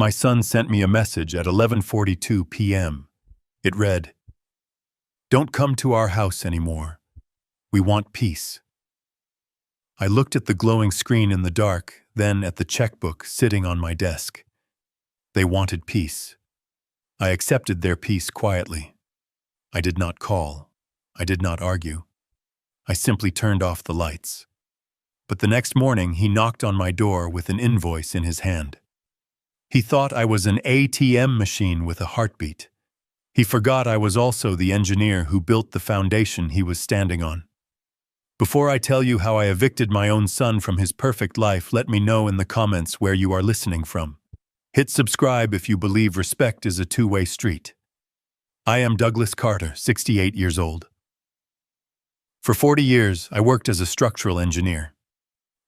My son sent me a message at 11:42 p.m. It read, "Don't come to our house anymore. We want peace." I looked at the glowing screen in the dark, then at the checkbook sitting on my desk. They wanted peace. I accepted their peace quietly. I did not call. I did not argue. I simply turned off the lights. But the next morning, he knocked on my door with an invoice in his hand. He thought I was an ATM machine with a heartbeat. He forgot I was also the engineer who built the foundation he was standing on. Before I tell you how I evicted my own son from his perfect life, let me know in the comments where you are listening from. Hit subscribe if you believe respect is a two-way street. I am Douglas Carter, 68 years old. For 40 years, I worked as a structural engineer.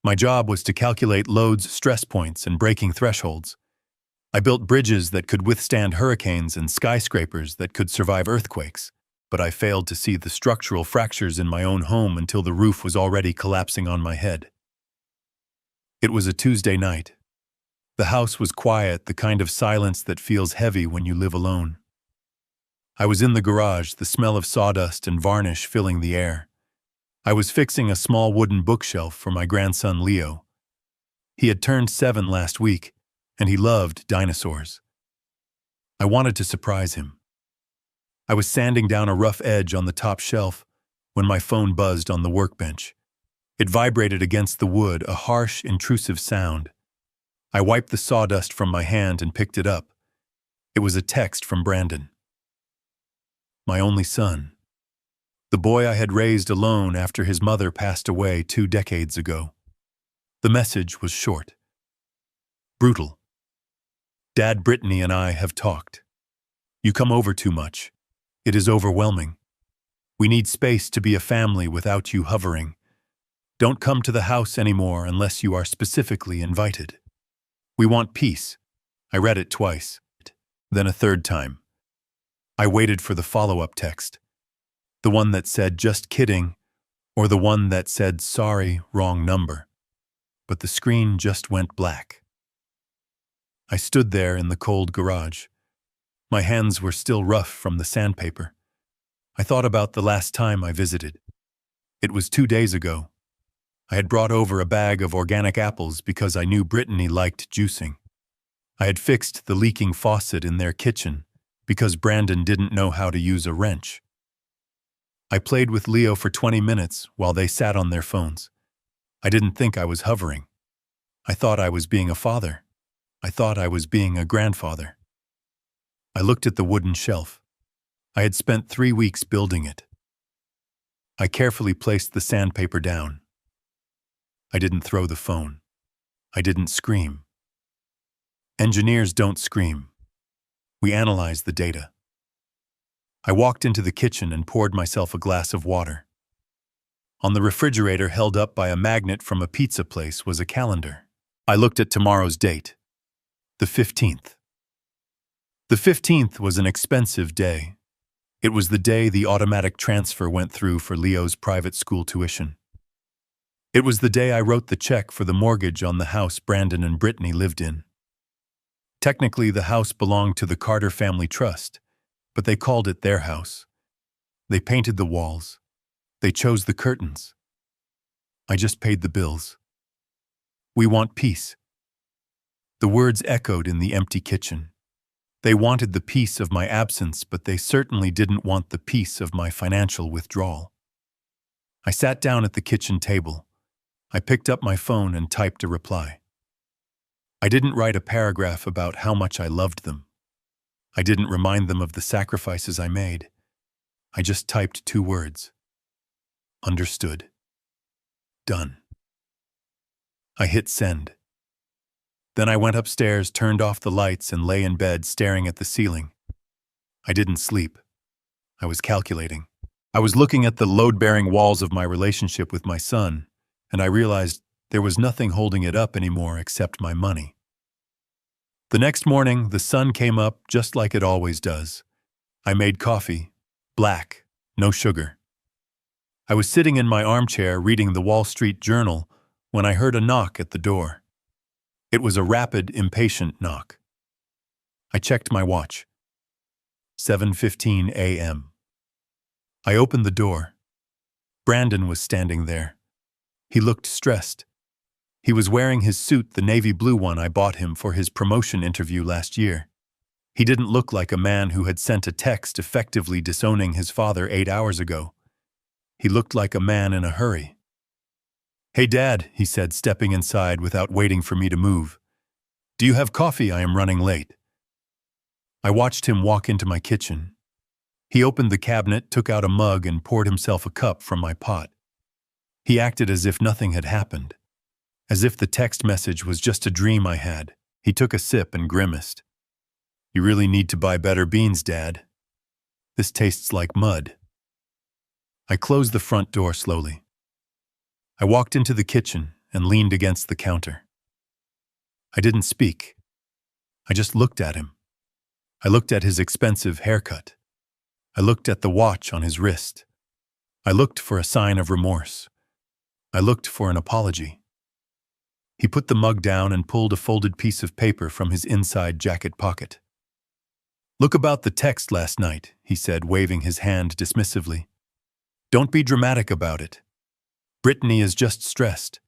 My job was to calculate loads, stress points, and breaking thresholds. I built bridges that could withstand hurricanes and skyscrapers that could survive earthquakes, but I failed to see the structural fractures in my own home until the roof was already collapsing on my head. It was a Tuesday night. The house was quiet, the kind of silence that feels heavy when you live alone. I was in the garage, the smell of sawdust and varnish filling the air. I was fixing a small wooden bookshelf for my grandson Leo. He had turned 7 last week, and he loved dinosaurs. I wanted to surprise him. I was sanding down a rough edge on the top shelf when my phone buzzed on the workbench. It vibrated against the wood, a harsh, intrusive sound. I wiped the sawdust from my hand and picked it up. It was a text from Brandon. My only son. The boy I had raised alone after his mother passed away 2 decades ago. The message was short. Brutal. Dad, Brittany and I have talked. You come over too much. It is overwhelming. We need space to be a family without you hovering. Don't come to the house anymore unless you are specifically invited. We want peace. I read it twice, then a third time. I waited for the follow-up text. The one that said, "Just kidding," or the one that said, "Sorry, wrong number." But the screen just went black. I stood there in the cold garage. My hands were still rough from the sandpaper. I thought about the last time I visited. It was 2 days ago. I had brought over a bag of organic apples because I knew Brittany liked juicing. I had fixed the leaking faucet in their kitchen because Brandon didn't know how to use a wrench. I played with Leo for 20 minutes while they sat on their phones. I didn't think I was hovering. I thought I was being a father. I thought I was being a grandfather. I looked at the wooden shelf. I had spent 3 weeks building it. I carefully placed the sandpaper down. I didn't throw the phone. I didn't scream. Engineers don't scream. We analyze the data. I walked into the kitchen and poured myself a glass of water. On the refrigerator, held up by a magnet from a pizza place, was a calendar. I looked at tomorrow's date, the 15th. The 15th was an expensive day. It was the day the automatic transfer went through for Leo's private school tuition. It was the day I wrote the check for the mortgage on the house Brandon and Brittany lived in. Technically, the house belonged to the Carter Family Trust, but they called it their house. They painted the walls. They chose the curtains. I just paid the bills. We want peace. The words echoed in the empty kitchen. They wanted the peace of my absence, but they certainly didn't want the peace of my financial withdrawal. I sat down at the kitchen table. I picked up my phone and typed a reply. I didn't write a paragraph about how much I loved them. I didn't remind them of the sacrifices I made. I just typed 2 words. Understood. Done. I hit send. Then I went upstairs, turned off the lights, and lay in bed staring at the ceiling. I didn't sleep. I was calculating. I was looking at the load-bearing walls of my relationship with my son, and I realized there was nothing holding it up anymore except my money. The next morning, the sun came up just like it always does. I made coffee, black, no sugar. I was sitting in my armchair reading the Wall Street Journal when I heard a knock at the door. It was a rapid, impatient knock. I checked my watch. 7:15 a.m. I opened the door. Brandon was standing there. He looked stressed. He was wearing his suit, the navy blue one I bought him for his promotion interview last year. He didn't look like a man who had sent a text effectively disowning his father 8 hours ago. He looked like a man in a hurry. "Hey, Dad," he said, stepping inside without waiting for me to move. "Do you have coffee? I am running late." I watched him walk into my kitchen. He opened the cabinet, took out a mug, and poured himself a cup from my pot. He acted as if nothing had happened, as if the text message was just a dream I had. He took a sip and grimaced. "You really need to buy better beans, Dad. This tastes like mud." I closed the front door slowly. I walked into the kitchen and leaned against the counter. I didn't speak. I just looked at him. I looked at his expensive haircut. I looked at the watch on his wrist. I looked for a sign of remorse. I looked for an apology. He put the mug down and pulled a folded piece of paper from his inside jacket pocket. "Look about the text last night," he said, waving his hand dismissively. "Don't be dramatic about it. Brittany is just stressed.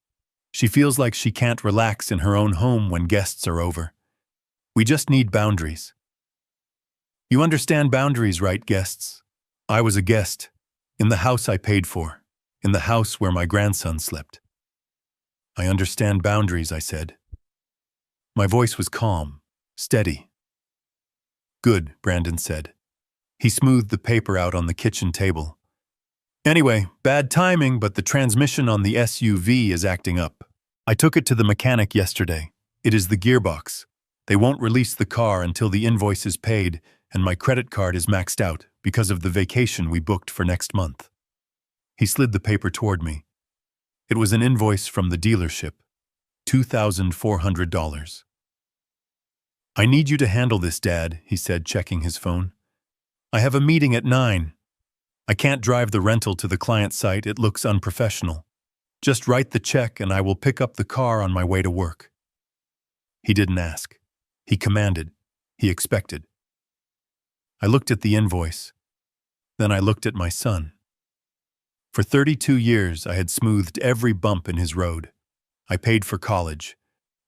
She feels like she can't relax in her own home when guests are over. We just need boundaries. You understand boundaries, right, guests? I was a guest, in the house I paid for, in the house where my grandson slept." "I understand boundaries," I said. My voice was calm, steady. "Good," Brandon said. He smoothed the paper out on the kitchen table. "Anyway, bad timing, but the transmission on the SUV is acting up. I took it to the mechanic yesterday. It is the gearbox. They won't release the car until the invoice is paid, and my credit card is maxed out because of the vacation we booked for next month." He slid the paper toward me. It was an invoice from the dealership, $2,400. "I need you to handle this, Dad," he said, checking his phone. "I have a meeting at 9. I can't drive the rental to the client site. It looks unprofessional. Just write the check and I will pick up the car on my way to work." He didn't ask. He commanded. He expected. I looked at the invoice. Then I looked at my son. For 32 years, I had smoothed every bump in his road. I paid for college.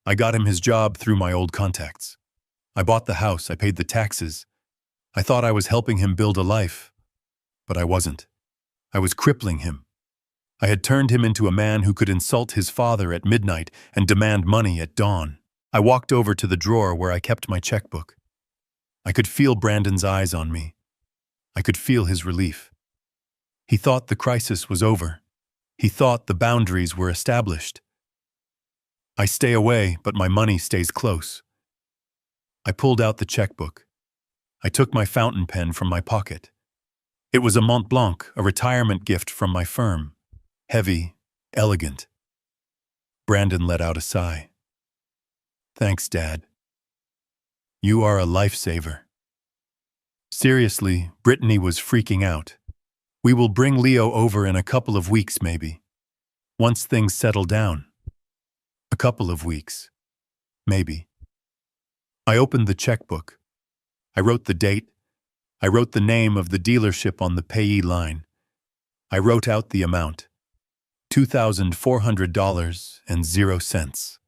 I got him his job through my old contacts. I bought the house. I paid the taxes. I thought I was helping him build a life. But I wasn't. I was crippling him. I had turned him into a man who could insult his father at midnight and demand money at dawn. I walked over to the drawer where I kept my checkbook. I could feel Brandon's eyes on me. I could feel his relief. He thought the crisis was over. He thought the boundaries were established. I stay away, but my money stays close. I pulled out the checkbook. I took my fountain pen from my pocket. It was a Mont Blanc, a retirement gift from my firm. Heavy, elegant. Brandon let out a sigh. "Thanks, Dad. You are a lifesaver." Seriously, Brittany was freaking out. "We will bring Leo over in a couple of weeks, maybe. Once things settle down. A couple of weeks. Maybe." I opened the checkbook. I wrote the date. I wrote the name of the dealership on the payee line. I wrote out the amount. $2,400.00.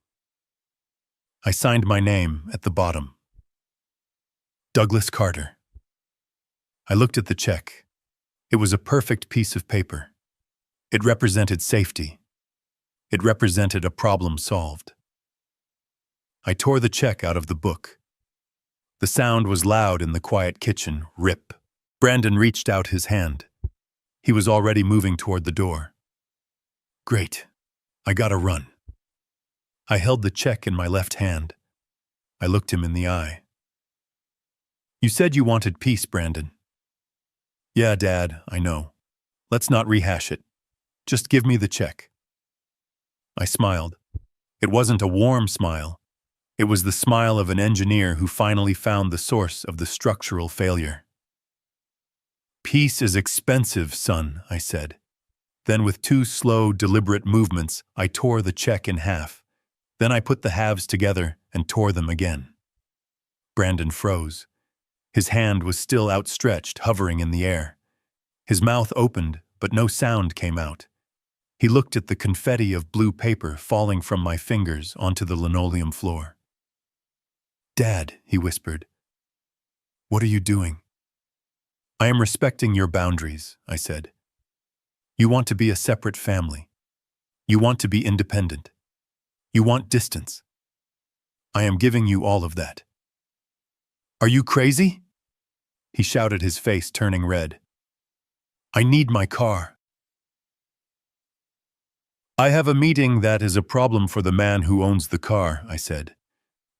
I signed my name at the bottom. Douglas Carter. I looked at the check. It was a perfect piece of paper. It represented safety. It represented a problem solved. I tore the check out of the book. The sound was loud in the quiet kitchen. Rip. Brandon reached out his hand. He was already moving toward the door. Great. I gotta run. I held the check in my left hand. I looked him in the eye. "You said you wanted peace, Brandon." "Yeah, Dad, I know. Let's not rehash it. Just give me the check." I smiled. It wasn't a warm smile. It was the smile of an engineer who finally found the source of the structural failure. "Peace is expensive, son," I said. Then with 2 slow, deliberate movements, I tore the check in half. Then I put the halves together and tore them again. Brandon froze. His hand was still outstretched, hovering in the air. His mouth opened, but no sound came out. He looked at the confetti of blue paper falling from my fingers onto the linoleum floor. "Dad," he whispered, "what are you doing?" "I am respecting your boundaries," I said. "You want to be a separate family. You want to be independent. You want distance. I am giving you all of that." "Are you crazy?" he shouted, his face turning red. "I need my car." "I have a meeting that is a problem for the man who owns the car," I said.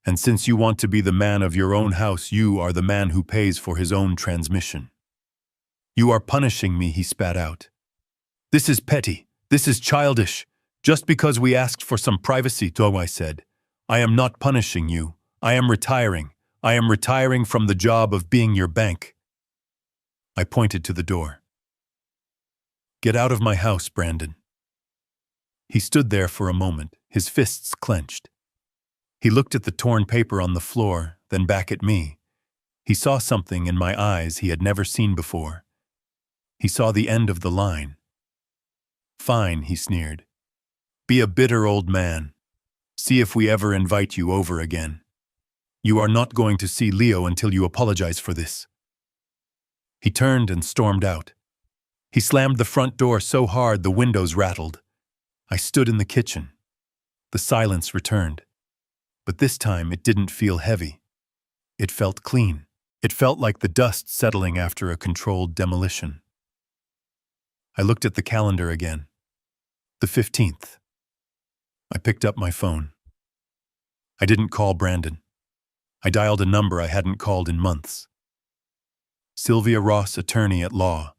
"And since you want to be the man of your own house, you are the man who pays for his own transmission." "You are punishing me," he spat out. "This is petty. This is childish. Just because we asked for some privacy," I said. "I am not punishing you. I am retiring. I am retiring from the job of being your bank." I pointed to the door. "Get out of my house, Brandon." He stood there for a moment, his fists clenched. He looked at the torn paper on the floor, then back at me. He saw something in my eyes he had never seen before. He saw the end of the line. "Fine," he sneered. "Be a bitter old man. See if we ever invite you over again. You are not going to see Leo until you apologize for this." He turned and stormed out. He slammed the front door so hard the windows rattled. I stood in the kitchen. The silence returned. But this time it didn't feel heavy. It felt clean. It felt like the dust settling after a controlled demolition. I looked at the calendar again. The 15th. I picked up my phone. I didn't call Brandon. I dialed a number I hadn't called in months. Sylvia Ross, attorney at law.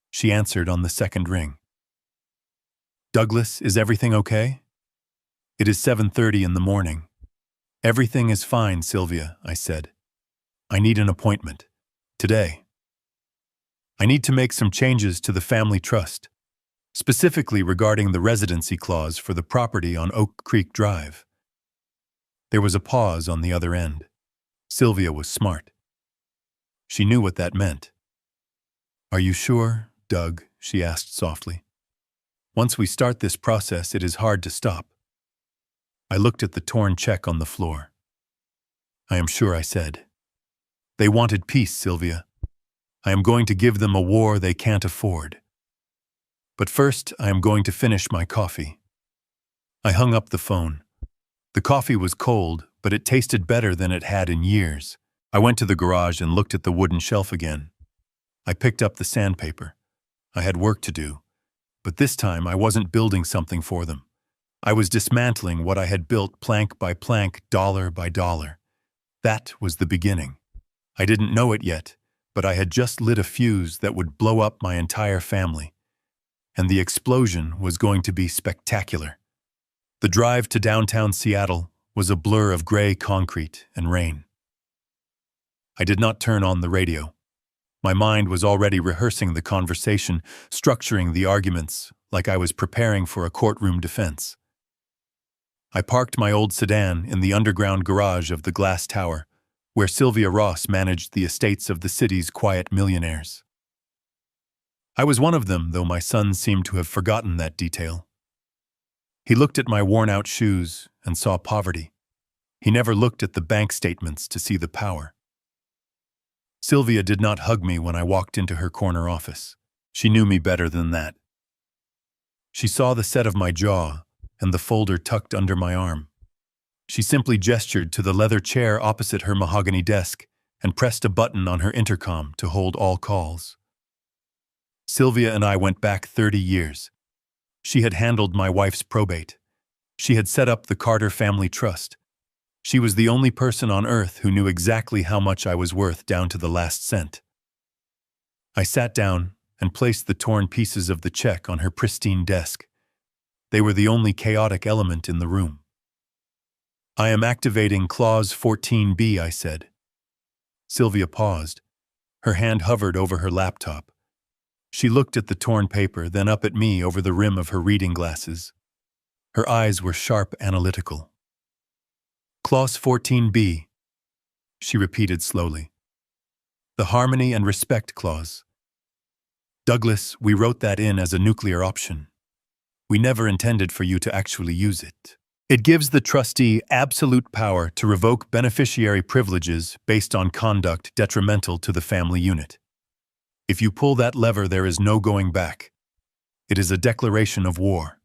She answered on the second ring. "Douglas, is everything okay?" "It is 7:30 in the morning." "Everything is fine, Sylvia," I said. "I need an appointment. Today. I need to make some changes to the family trust, specifically regarding the residency clause for the property on Oak Creek Drive." There was a pause on the other end. Sylvia was smart. She knew what that meant. "Are you sure, Doug?" she asked softly. "Once we start this process, it is hard to stop." I looked at the torn check on the floor. "I am sure," I said. "They wanted peace, Sylvia. I am going to give them a war they can't afford. But first, I am going to finish my coffee." I hung up the phone. The coffee was cold, but it tasted better than it had in years. I went to the garage and looked at the wooden shelf again. I picked up the sandpaper. I had work to do. But this time I wasn't building something for them. I was dismantling what I had built plank by plank, dollar by dollar. That was the beginning. I didn't know it yet, but I had just lit a fuse that would blow up my entire family. And the explosion was going to be spectacular. The drive to downtown Seattle was a blur of gray concrete and rain. I did not turn on the radio. My mind was already rehearsing the conversation, structuring the arguments like I was preparing for a courtroom defense. I parked my old sedan in the underground garage of the Glass Tower, where Sylvia Ross managed the estates of the city's quiet millionaires. I was one of them, though my son seemed to have forgotten that detail. He looked at my worn-out shoes and saw poverty. He never looked at the bank statements to see the power. Sylvia did not hug me when I walked into her corner office. She knew me better than that. She saw the set of my jaw and the folder tucked under my arm. She simply gestured to the leather chair opposite her mahogany desk and pressed a button on her intercom to hold all calls. Sylvia and I went back 30 years. She had handled my wife's probate. She had set up the Carter Family Trust. She was the only person on earth who knew exactly how much I was worth down to the last cent. I sat down and placed the torn pieces of the check on her pristine desk. They were the only chaotic element in the room. "I am activating Clause 14B, I said. Sylvia paused. Her hand hovered over her laptop. She looked at the torn paper, then up at me over the rim of her reading glasses. Her eyes were sharp, analytical. "Clause 14B. she repeated slowly. The harmony and respect clause. Douglas, we wrote that in as a nuclear option. We never intended for you to actually use it. It gives the trustee absolute power to revoke beneficiary privileges based on conduct detrimental to the family unit. If you pull that lever, there is no going back. It is a declaration of war.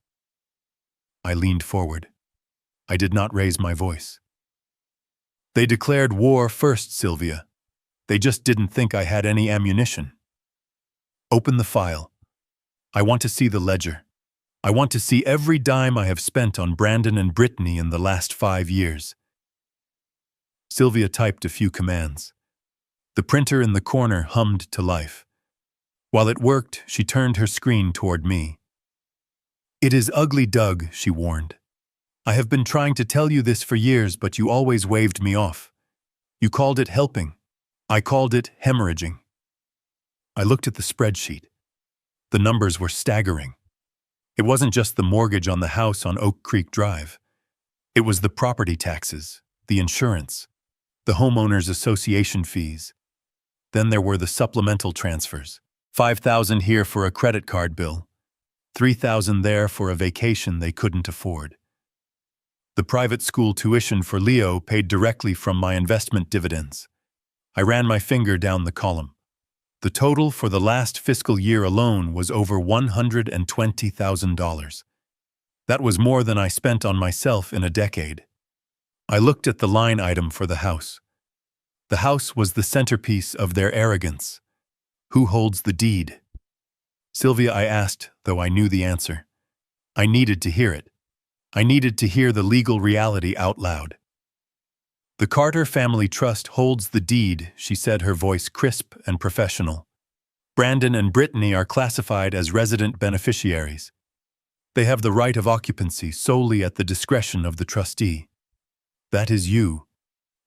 I leaned forward. I did not raise my voice. They declared war first, Sylvia. They just didn't think I had any ammunition. Open the file. I want to see the ledger. I want to see every dime I have spent on Brandon and Brittany in the last 5 years. Sylvia typed a few commands. The printer in the corner hummed to life. While it worked, she turned her screen toward me. It is ugly, Doug, she warned. I have been trying to tell you this for years, but you always waved me off. You called it helping. I called it hemorrhaging. I looked at the spreadsheet. The numbers were staggering. It wasn't just the mortgage on the house on Oak Creek Drive. It was the property taxes, the insurance, the homeowners association fees. Then there were the supplemental transfers. $5,000 here for a credit card bill. $3,000 there for a vacation they couldn't afford. The private school tuition for Leo paid directly from my investment dividends. I ran my finger down the column. The total for the last fiscal year alone was over $120,000. That was more than I spent on myself in a decade. I looked at the line item for the house. The house was the centerpiece of their arrogance. Who holds the deed? Sylvia, I asked, though I knew the answer. I needed to hear it. I needed to hear the legal reality out loud. The Carter Family Trust holds the deed, she said, her voice crisp and professional. Brandon and Brittany are classified as resident beneficiaries. They have the right of occupancy solely at the discretion of the trustee. That is you.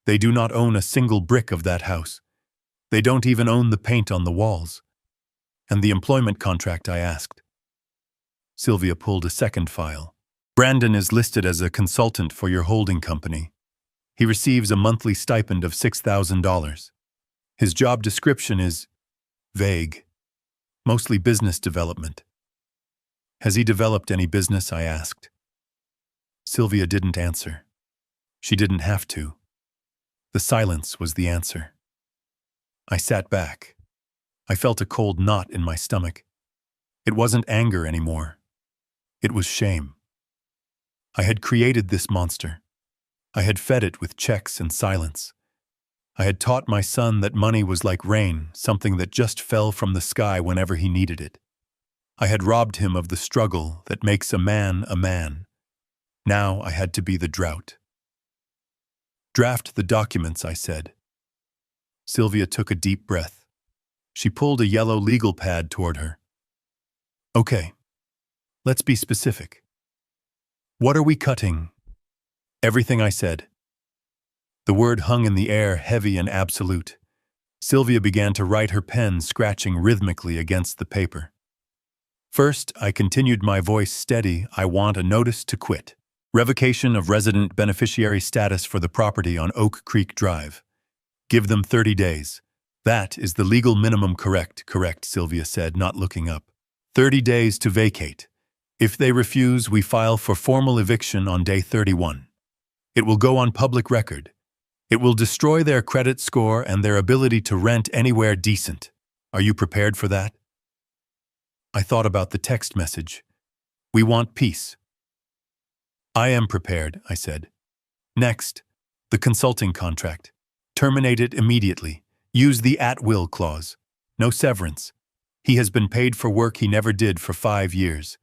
They do not own a single brick of that house. They don't even own the paint on the walls. And the employment contract, I asked. Sylvia pulled a second file. Brandon is listed as a consultant for your holding company. He receives a monthly stipend of $6,000. His job description is vague, mostly business development. Has he developed any business? I asked. Sylvia didn't answer. She didn't have to. The silence was the answer. I sat back. I felt a cold knot in my stomach. It wasn't anger anymore. It was shame. I had created this monster. I had fed it with checks and silence. I had taught my son that money was like rain, something that just fell from the sky whenever he needed it. I had robbed him of the struggle that makes a man a man. Now I had to be the drought. Draft the documents, I said. Sylvia took a deep breath. She pulled a yellow legal pad toward her. Okay, let's be specific. What are we cutting? Everything, I said. The word hung in the air, heavy and absolute. Sylvia began to write, her pen scratching rhythmically against the paper. First, I continued, my voice steady, I want a notice to quit. Revocation of resident beneficiary status for the property on Oak Creek Drive. Give them 30 days. That is the legal minimum. Correct, Sylvia said, not looking up. 30 days to vacate. If they refuse, we file for formal eviction on day 31. It will go on public record. It will destroy their credit score and their ability to rent anywhere decent. Are you prepared for that? I thought about the text message. We want peace. I am prepared, I said. Next, the consulting contract. Terminate it immediately. Use the at-will clause. No severance. He has been paid for work he never did for 5 years.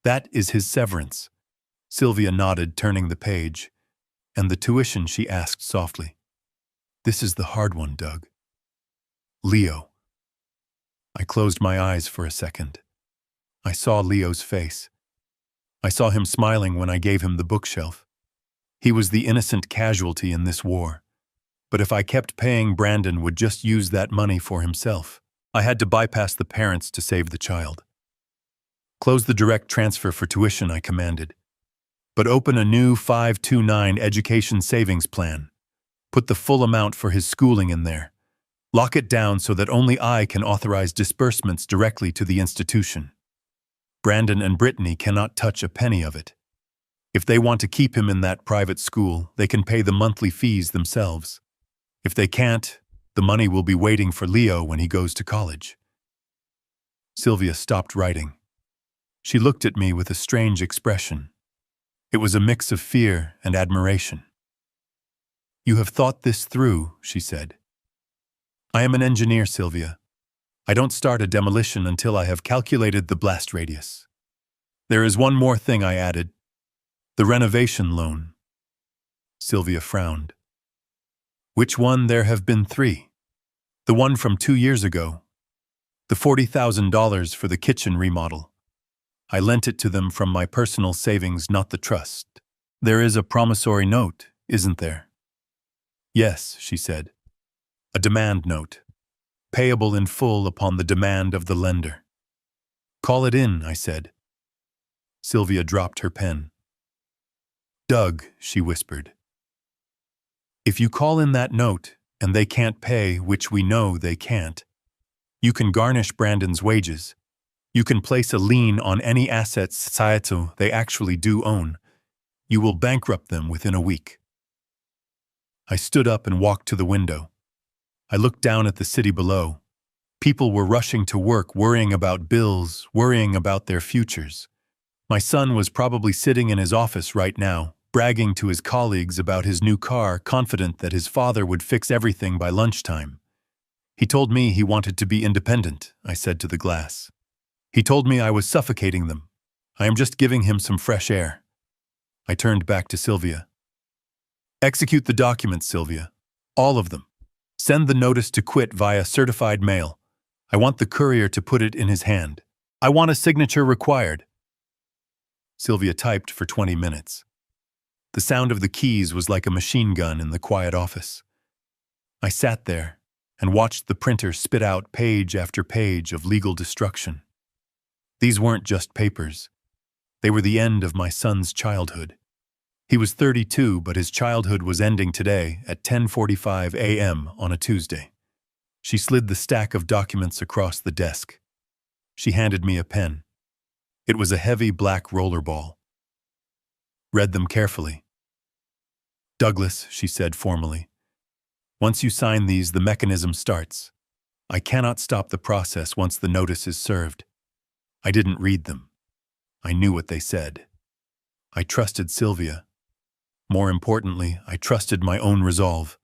That is his severance. Sylvia nodded, turning the page. And the tuition, she asked softly. This is the hard one, Doug. Leo. I closed my eyes for a second. I saw Leo's face. I saw him smiling when I gave him the bookshelf. He was the innocent casualty in this war. But if I kept paying, Brandon would just use that money for himself. I had to bypass the parents to save the child. Close the direct transfer for tuition, I commanded. But open a new 529 education savings plan. Put the full amount for his schooling in there. Lock it down so that only I can authorize disbursements directly to the institution. Brandon and Brittany cannot touch a penny of it. If they want to keep him in that private school, they can pay the monthly fees themselves. If they can't, the money will be waiting for Leo when he goes to college. Sylvia stopped writing. She looked at me with a strange expression. It was a mix of fear and admiration. "You have thought this through," she said. "I am an engineer, Sylvia. I don't start a demolition until I have calculated the blast radius. There is one more thing," I added. "The renovation loan." Sylvia frowned. "Which one? There have been 3. The one from 2 years ago. The $40,000 for the kitchen remodel. I lent it to them from my personal savings, not the trust. There is a promissory note, isn't there?" "Yes," she said. "A demand note. Payable in full upon the demand of the lender." "Call it in," I said. Sylvia dropped her pen. "Doug," she whispered. "If you call in that note, and they can't pay, which we know they can't, you can garnish Brandon's wages. You can place a lien on any assets society they actually do own. You will bankrupt them within a week." I stood up and walked to the window. I looked down at the city below. People were rushing to work, worrying about bills, worrying about their futures. My son was probably sitting in his office right now, bragging to his colleagues about his new car, confident that his father would fix everything by lunchtime. "He told me he wanted to be independent," I said to the glass. "He told me I was suffocating them. I am just giving him some fresh air." I turned back to Sylvia. "Execute the documents, Sylvia. All of them. Send the notice to quit via certified mail. I want the courier to put it in his hand. I want a signature required." Sylvia typed for 20 minutes. The sound of the keys was like a machine gun in the quiet office. I sat there and watched the printer spit out page after page of legal destruction. These weren't just papers. They were the end of my son's childhood. He was 32, but his childhood was ending today at 10:45 a.m. on a Tuesday. She slid the stack of documents across the desk. She handed me a pen. It was a heavy black rollerball. "Read them carefully." "Douglas," she said formally, "once you sign these, the mechanism starts. I cannot stop the process once the notice is served." I didn't read them. I knew what they said. I trusted Sylvia. More importantly, I trusted my own resolve.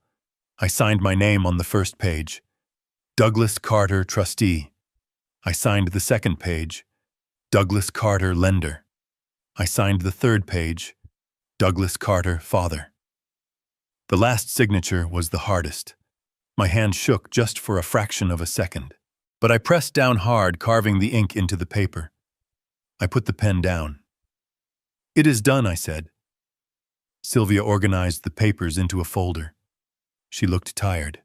I signed my name on the first page. Douglas Carter, trustee. I signed the second page. Douglas Carter, lender. I signed the third page. Douglas Carter, father. The last signature was the hardest. My hand shook just for a fraction of a second. But I pressed down hard, carving the ink into the paper. I put the pen down. "It is done," I said. Sylvia organized the papers into a folder. She looked tired.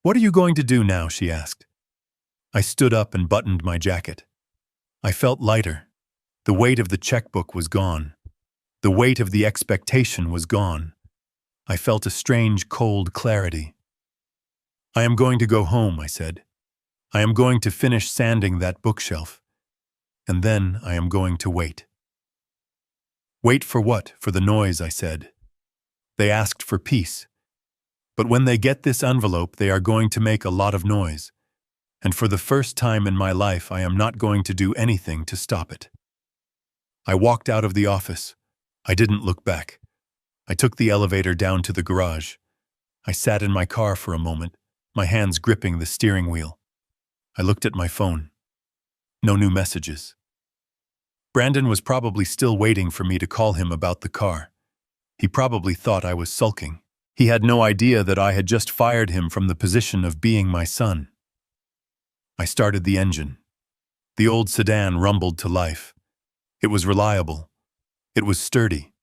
"What are you going to do now?" she asked. I stood up and buttoned my jacket. I felt lighter. The weight of the checkbook was gone. The weight of the expectation was gone. I felt a strange, cold clarity. "I am going to go home," I said. "I am going to finish sanding that bookshelf. And then I am going to wait." "Wait for what?" "For the noise," I said. "They asked for peace. But when they get this envelope, they are going to make a lot of noise. And for the first time in my life, I am not going to do anything to stop it." I walked out of the office. I didn't look back. I took the elevator down to the garage. I sat in my car for a moment, my hands gripping the steering wheel. I looked at my phone. No new messages. Brandon was probably still waiting for me to call him about the car. He probably thought I was sulking. He had no idea that I had just fired him from the position of being my son. I started the engine. The old sedan rumbled to life. It was reliable. It was sturdy.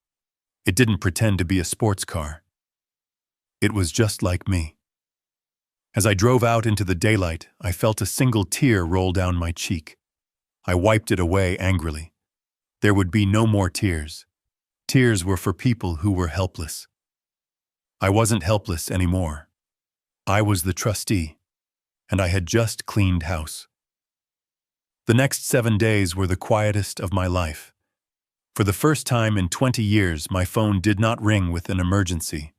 It didn't pretend to be a sports car. It was just like me. As I drove out into the daylight, I felt a single tear roll down my cheek. I wiped it away angrily. There would be no more tears. Tears were for people who were helpless. I wasn't helpless anymore. I was the trustee, and I had just cleaned house. The next 7 days were the quietest of my life. For the first time in 20 years, my phone did not ring with an emergency.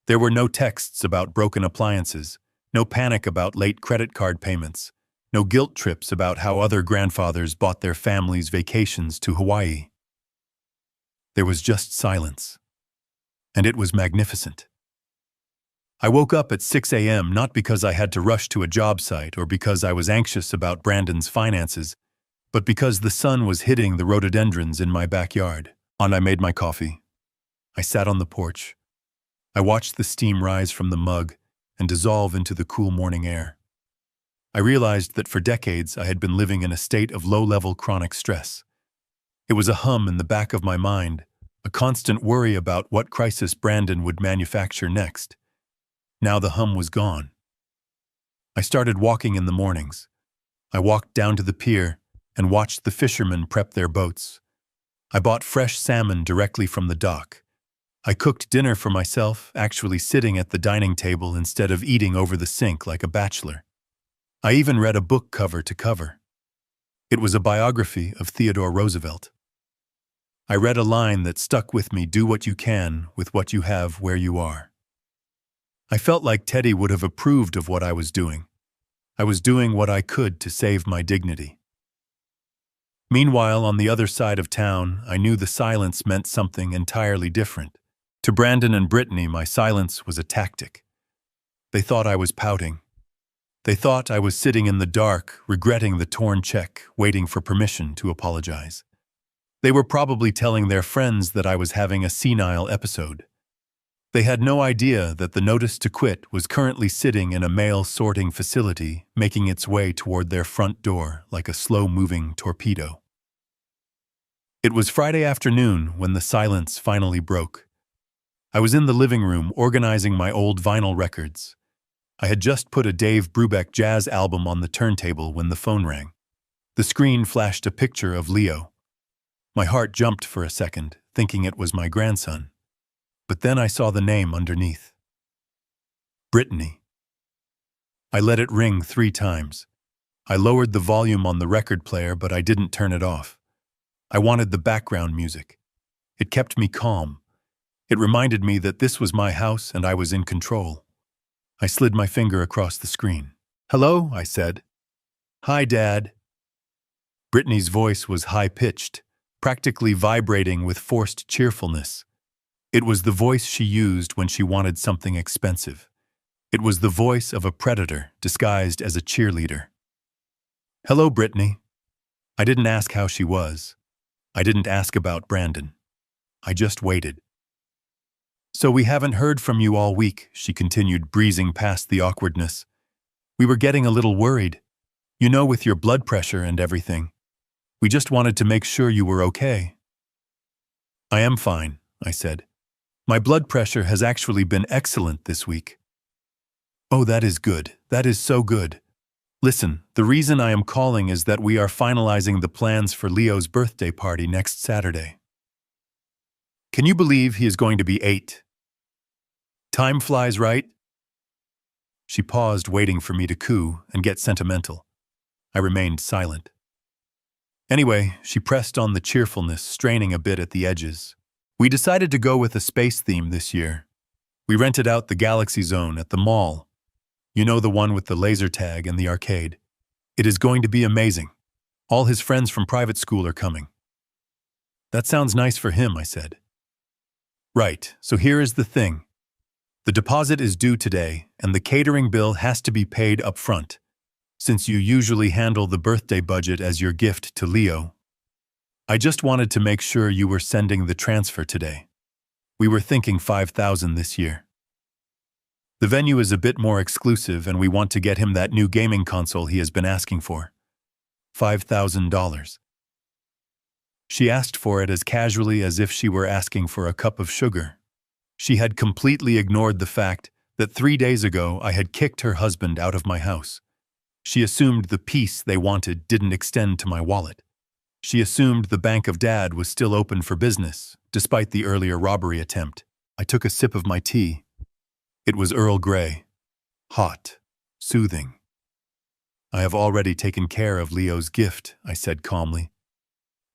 There were no texts about broken appliances, no panic about late credit card payments, no guilt trips about how other grandfathers bought their families vacations to Hawaii. There was just silence, and it was magnificent. I woke up at 6 a.m. not because I had to rush to a job site or because I was anxious about Brandon's finances, but because the sun was hitting the rhododendrons in my backyard. I made my coffee. I sat on the porch. I watched the steam rise from the mug and dissolve into the cool morning air. I realized that for decades I had been living in a state of low-level chronic stress. It was a hum in the back of my mind, a constant worry about what crisis Brandon would manufacture next. Now the hum was gone. I started walking in the mornings. I walked down to the pier and watched the fishermen prep their boats. I bought fresh salmon directly from the dock. I cooked dinner for myself, actually sitting at the dining table instead of eating over the sink like a bachelor. I even read a book cover to cover. It was a biography of Theodore Roosevelt. I read a line that stuck with me: do what you can with what you have where you are. I felt like Teddy would have approved of what I was doing. I was doing what I could to save my dignity. Meanwhile, on the other side of town, I knew the silence meant something entirely different. To Brandon and Brittany, my silence was a tactic. They thought I was pouting. They thought I was sitting in the dark, regretting the torn check, waiting for permission to apologize. They were probably telling their friends that I was having a senile episode. They had no idea that the notice to quit was currently sitting in a mail sorting facility, making its way toward their front door like a slow-moving torpedo. It was Friday afternoon when the silence finally broke. I was in the living room organizing my old vinyl records. I had just put a Dave Brubeck jazz album on the turntable when the phone rang. The screen flashed a picture of Leo. My heart jumped for a second, thinking it was my grandson. But then I saw the name underneath. Brittany. I let it ring 3 times. I lowered the volume on the record player, but I didn't turn it off. I wanted the background music. It kept me calm. It reminded me that this was my house and I was in control. I slid my finger across the screen. "Hello," I said. "Hi, Dad." Brittany's voice was high-pitched, practically vibrating with forced cheerfulness. It was the voice she used when she wanted something expensive. It was the voice of a predator disguised as a cheerleader. "Hello, Brittany." I didn't ask how she was. I didn't ask about Brandon. I just waited. "So we haven't heard from you all week," she continued, breezing past the awkwardness. "We were getting a little worried. You know, with your blood pressure and everything. We just wanted to make sure you were okay." "I am fine," I said. "My blood pressure has actually been excellent this week." "Oh, that is good. That is so good. Listen, the reason I am calling is that we are finalizing the plans for Leo's birthday party next Saturday. Can you believe he is going to be 8? Time flies, right?" She paused, waiting for me to coo and get sentimental. I remained silent. Anyway, she pressed on the cheerfulness, straining a bit at the edges. "We decided to go with a space theme this year. We rented out the Galaxy Zone at the mall. You know, the one with the laser tag and the arcade. It is going to be amazing. All his friends from private school are coming." "That sounds nice for him," I said. "Right, so here is the thing. The deposit is due today, and the catering bill has to be paid up front, since you usually handle the birthday budget as your gift to Leo. I just wanted to make sure you were sending the transfer today. We were thinking $5,000 this year. The venue is a bit more exclusive, and we want to get him that new gaming console he has been asking for. $5,000. She asked for it as casually as if she were asking for a cup of sugar. She had completely ignored the fact that 3 days ago I had kicked her husband out of my house. She assumed the peace they wanted didn't extend to my wallet. She assumed the Bank of Dad was still open for business, despite the earlier robbery attempt. I took a sip of my tea. It was Earl Grey. Hot. Soothing. I have already taken care of Leo's gift, I said calmly.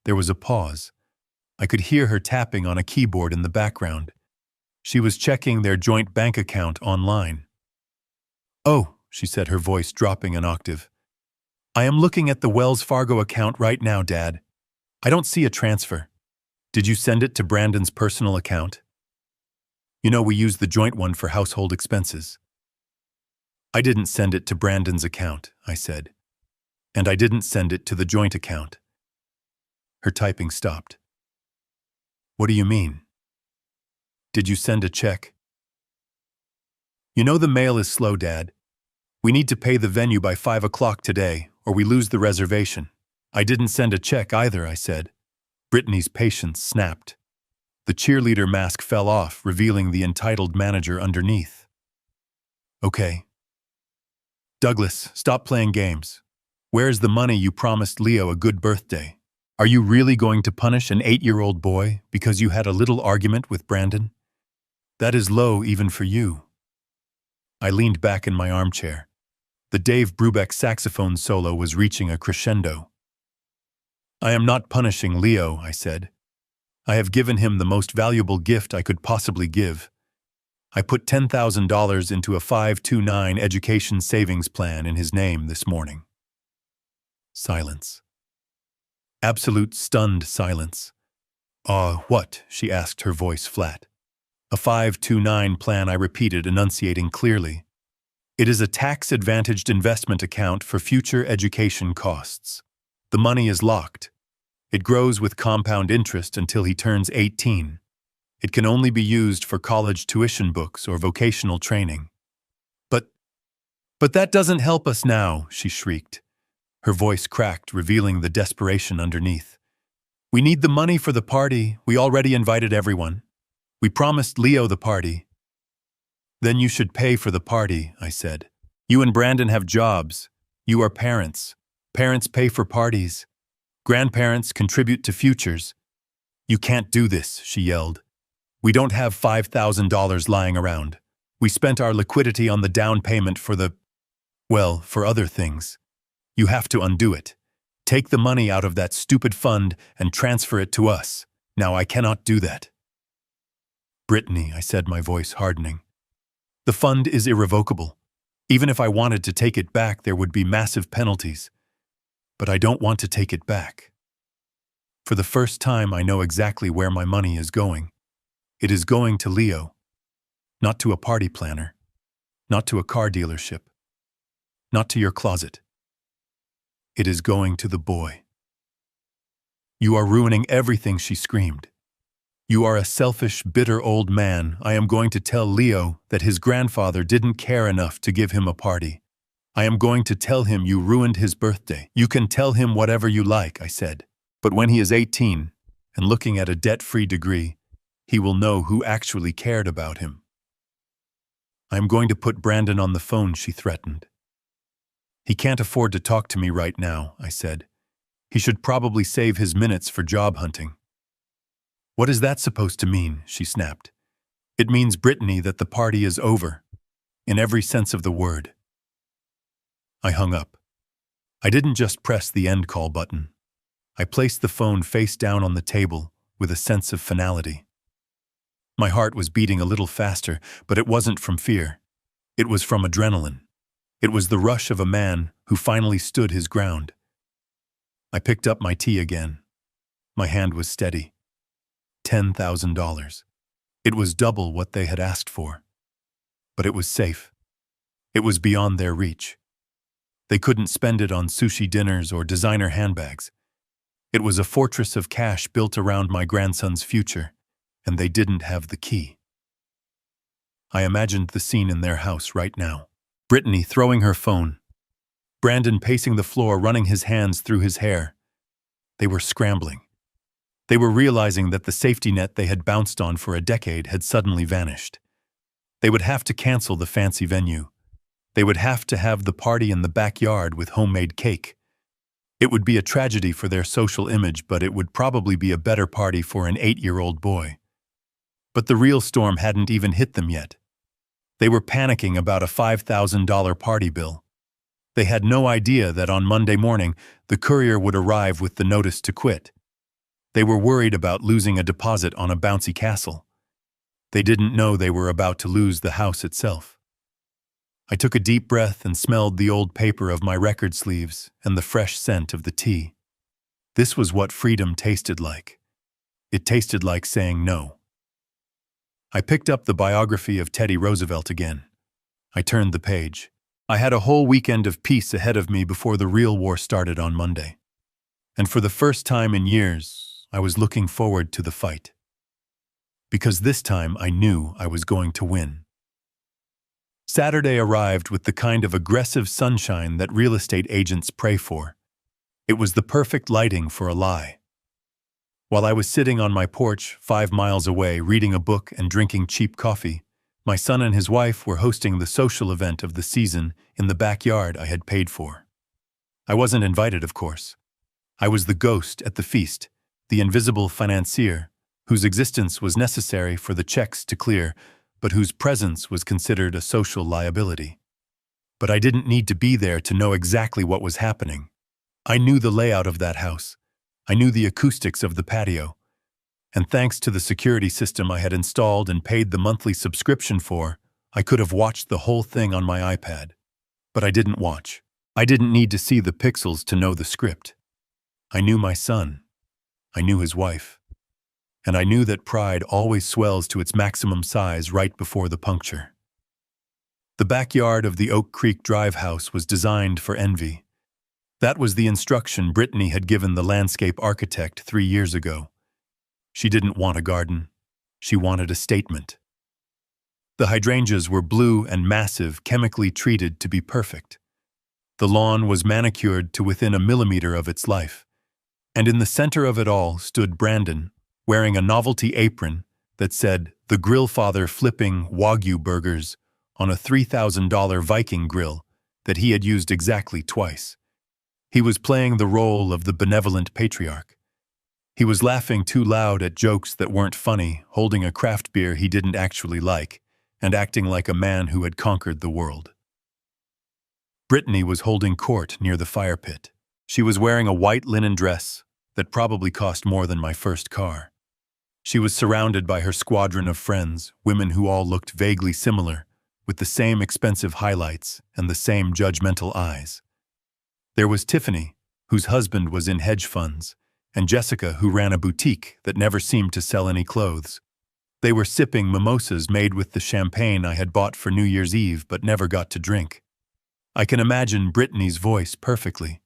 There was a pause. I could hear her tapping on a keyboard in the background. She was checking their joint bank account online. Oh, she said, her voice dropping an octave. I am looking at the Wells Fargo account right now, Dad. I don't see a transfer. Did you send it to Brandon's personal account? You know, we use the joint one for household expenses. I didn't send it to Brandon's account, I said. And I didn't send it to the joint account. Her typing stopped. What do you mean? Did you send a check? You know the mail is slow, Dad. We need to pay the venue by 5 o'clock today, or we lose the reservation. I didn't send a check either, I said. Brittany's patience snapped. The cheerleader mask fell off, revealing the entitled manager underneath. Okay. Douglas, stop playing games. Where's the money you promised Leo a good birthday? Are you really going to punish an 8-year-old boy because you had a little argument with Brandon? That is low even for you. I leaned back in my armchair. The Dave Brubeck saxophone solo was reaching a crescendo. I am not punishing Leo, I said. I have given him the most valuable gift I could possibly give. I put $10,000 into a 529 education savings plan in his name this morning. Silence. Absolute stunned silence. What? She asked, her voice flat. A 529 plan, I repeated, enunciating clearly. It is a tax-advantaged investment account for future education costs. The money is locked. It grows with compound interest until he turns 18. It can only be used for college tuition books or vocational training. But that doesn't help us now, she shrieked. Her voice cracked, revealing the desperation underneath. We need the money for the party. We already invited everyone. We promised Leo the party. Then you should pay for the party, I said. You and Brandon have jobs. You are parents. Parents pay for parties. Grandparents contribute to futures. You can't do this, she yelled. We don't have $5,000 lying around. We spent our liquidity on the down payment for other things. You have to undo it. Take the money out of that stupid fund and transfer it to us. Now I cannot do that. Brittany, I said, my voice hardening. The fund is irrevocable. Even if I wanted to take it back, there would be massive penalties. But I don't want to take it back. For the first time, I know exactly where my money is going. It is going to Leo. Not to a party planner. Not to a car dealership. Not to your closet. It is going to the boy. You are ruining everything, she screamed. You are a selfish, bitter old man. I am going to tell Leo that his grandfather didn't care enough to give him a party. I am going to tell him you ruined his birthday. You can tell him whatever you like, I said. But when he is 18 and looking at a debt-free degree, he will know who actually cared about him. I am going to put Brandon on the phone, she threatened. He can't afford to talk to me right now, I said. He should probably save his minutes for job hunting. What is that supposed to mean? She snapped. It means, Brittany, that the party is over, in every sense of the word. I hung up. I didn't just press the end call button. I placed the phone face down on the table with a sense of finality. My heart was beating a little faster, but it wasn't from fear. It was from adrenaline. It was the rush of a man who finally stood his ground. I picked up my tea again. My hand was steady. $10,000. It was double what they had asked for. But it was safe. It was beyond their reach. They couldn't spend it on sushi dinners or designer handbags. It was a fortress of cash built around my grandson's future, and they didn't have the key. I imagined the scene in their house right now. Brittany throwing her phone. Brandon pacing the floor, running his hands through his hair. They were scrambling. They were realizing that the safety net they had bounced on for a decade had suddenly vanished. They would have to cancel the fancy venue. They would have to have the party in the backyard with homemade cake. It would be a tragedy for their social image, but it would probably be a better party for an 8-year-old boy. But the real storm hadn't even hit them yet. They were panicking about a $5,000 party bill. They had no idea that on Monday morning, the courier would arrive with the notice to quit. They were worried about losing a deposit on a bouncy castle. They didn't know they were about to lose the house itself. I took a deep breath and smelled the old paper of my record sleeves and the fresh scent of the tea. This was what freedom tasted like. It tasted like saying no. I picked up the biography of Teddy Roosevelt again. I turned the page. I had a whole weekend of peace ahead of me before the real war started on Monday. And for the first time in years, I was looking forward to the fight. Because this time I knew I was going to win. Saturday arrived with the kind of aggressive sunshine that real estate agents pray for. It was the perfect lighting for a lie. While I was sitting on my porch 5 miles away reading a book and drinking cheap coffee, my son and his wife were hosting the social event of the season in the backyard I had paid for. I wasn't invited, of course. I was the ghost at the feast, the invisible financier, whose existence was necessary for the checks to clear, but whose presence was considered a social liability. But I didn't need to be there to know exactly what was happening. I knew the layout of that house. I knew the acoustics of the patio. And thanks to the security system I had installed and paid the monthly subscription for, I could have watched the whole thing on my iPad. But I didn't watch. I didn't need to see the pixels to know the script. I knew my son. I knew his wife. And I knew that pride always swells to its maximum size right before the puncture. The backyard of the Oak Creek Drive house was designed for envy. That was the instruction Brittany had given the landscape architect 3 years ago. She didn't want a garden. She wanted a statement. The hydrangeas were blue and massive, chemically treated to be perfect. The lawn was manicured to within a millimeter of its life. And in the center of it all stood Brandon, wearing a novelty apron that said, "The Grillfather flipping Wagyu burgers" on a $3,000 Viking grill that he had used exactly twice. He was playing the role of the benevolent patriarch. He was laughing too loud at jokes that weren't funny, holding a craft beer he didn't actually like, and acting like a man who had conquered the world. Brittany was holding court near the fire pit. She was wearing a white linen dress that probably cost more than my first car. She was surrounded by her squadron of friends, women who all looked vaguely similar, with the same expensive highlights and the same judgmental eyes. There was Tiffany, whose husband was in hedge funds, and Jessica, who ran a boutique that never seemed to sell any clothes. They were sipping mimosas made with the champagne I had bought for New Year's Eve but never got to drink. I can imagine Brittany's voice perfectly.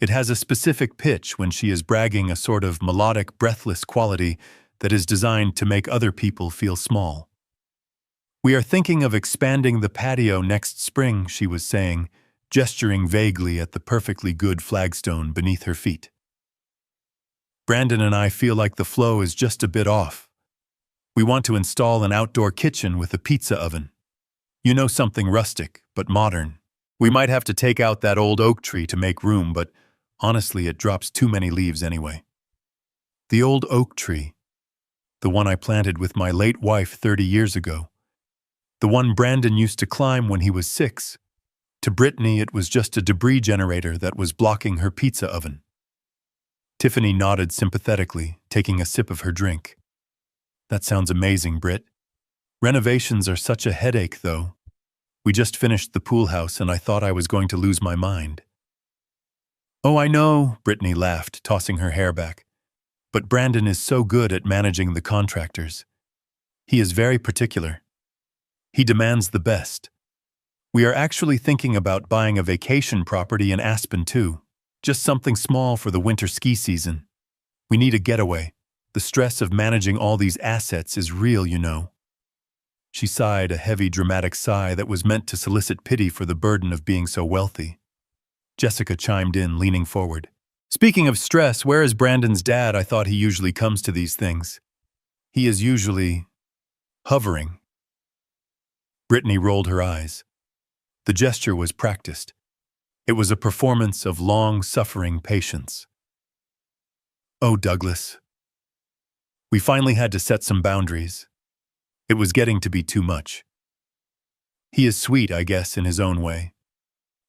It has a specific pitch when she is bragging, a sort of melodic, breathless quality that is designed to make other people feel small. "We are thinking of expanding the patio next spring," she was saying, gesturing vaguely at the perfectly good flagstone beneath her feet. "Brandon and I feel like the flow is just a bit off. We want to install an outdoor kitchen with a pizza oven. You know, something rustic, but modern. We might have to take out that old oak tree to make room, but honestly, it drops too many leaves anyway." The old oak tree. The one I planted with my late wife 30 years ago. The one Brandon used to climb when he was 6. To Brittany, it was just a debris generator that was blocking her pizza oven. Tiffany nodded sympathetically, taking a sip of her drink. "That sounds amazing, Britt. Renovations are such a headache, though. We just finished the pool house and I thought I was going to lose my mind." "Oh, I know," Brittany laughed, tossing her hair back. "But Brandon is so good at managing the contractors. He is very particular. He demands the best. We are actually thinking about buying a vacation property in Aspen, too. Just something small for the winter ski season. We need a getaway. The stress of managing all these assets is real, you know." She sighed, a heavy, dramatic sigh that was meant to solicit pity for the burden of being so wealthy. Jessica chimed in, leaning forward. "Speaking of stress, where is Brandon's dad? I thought he usually comes to these things." "He is usually hovering." Brittany rolled her eyes. The gesture was practiced. It was a performance of long-suffering patience. "Oh, Douglas." We finally had to set some boundaries. It was getting to be too much. He is sweet, I guess, in his own way.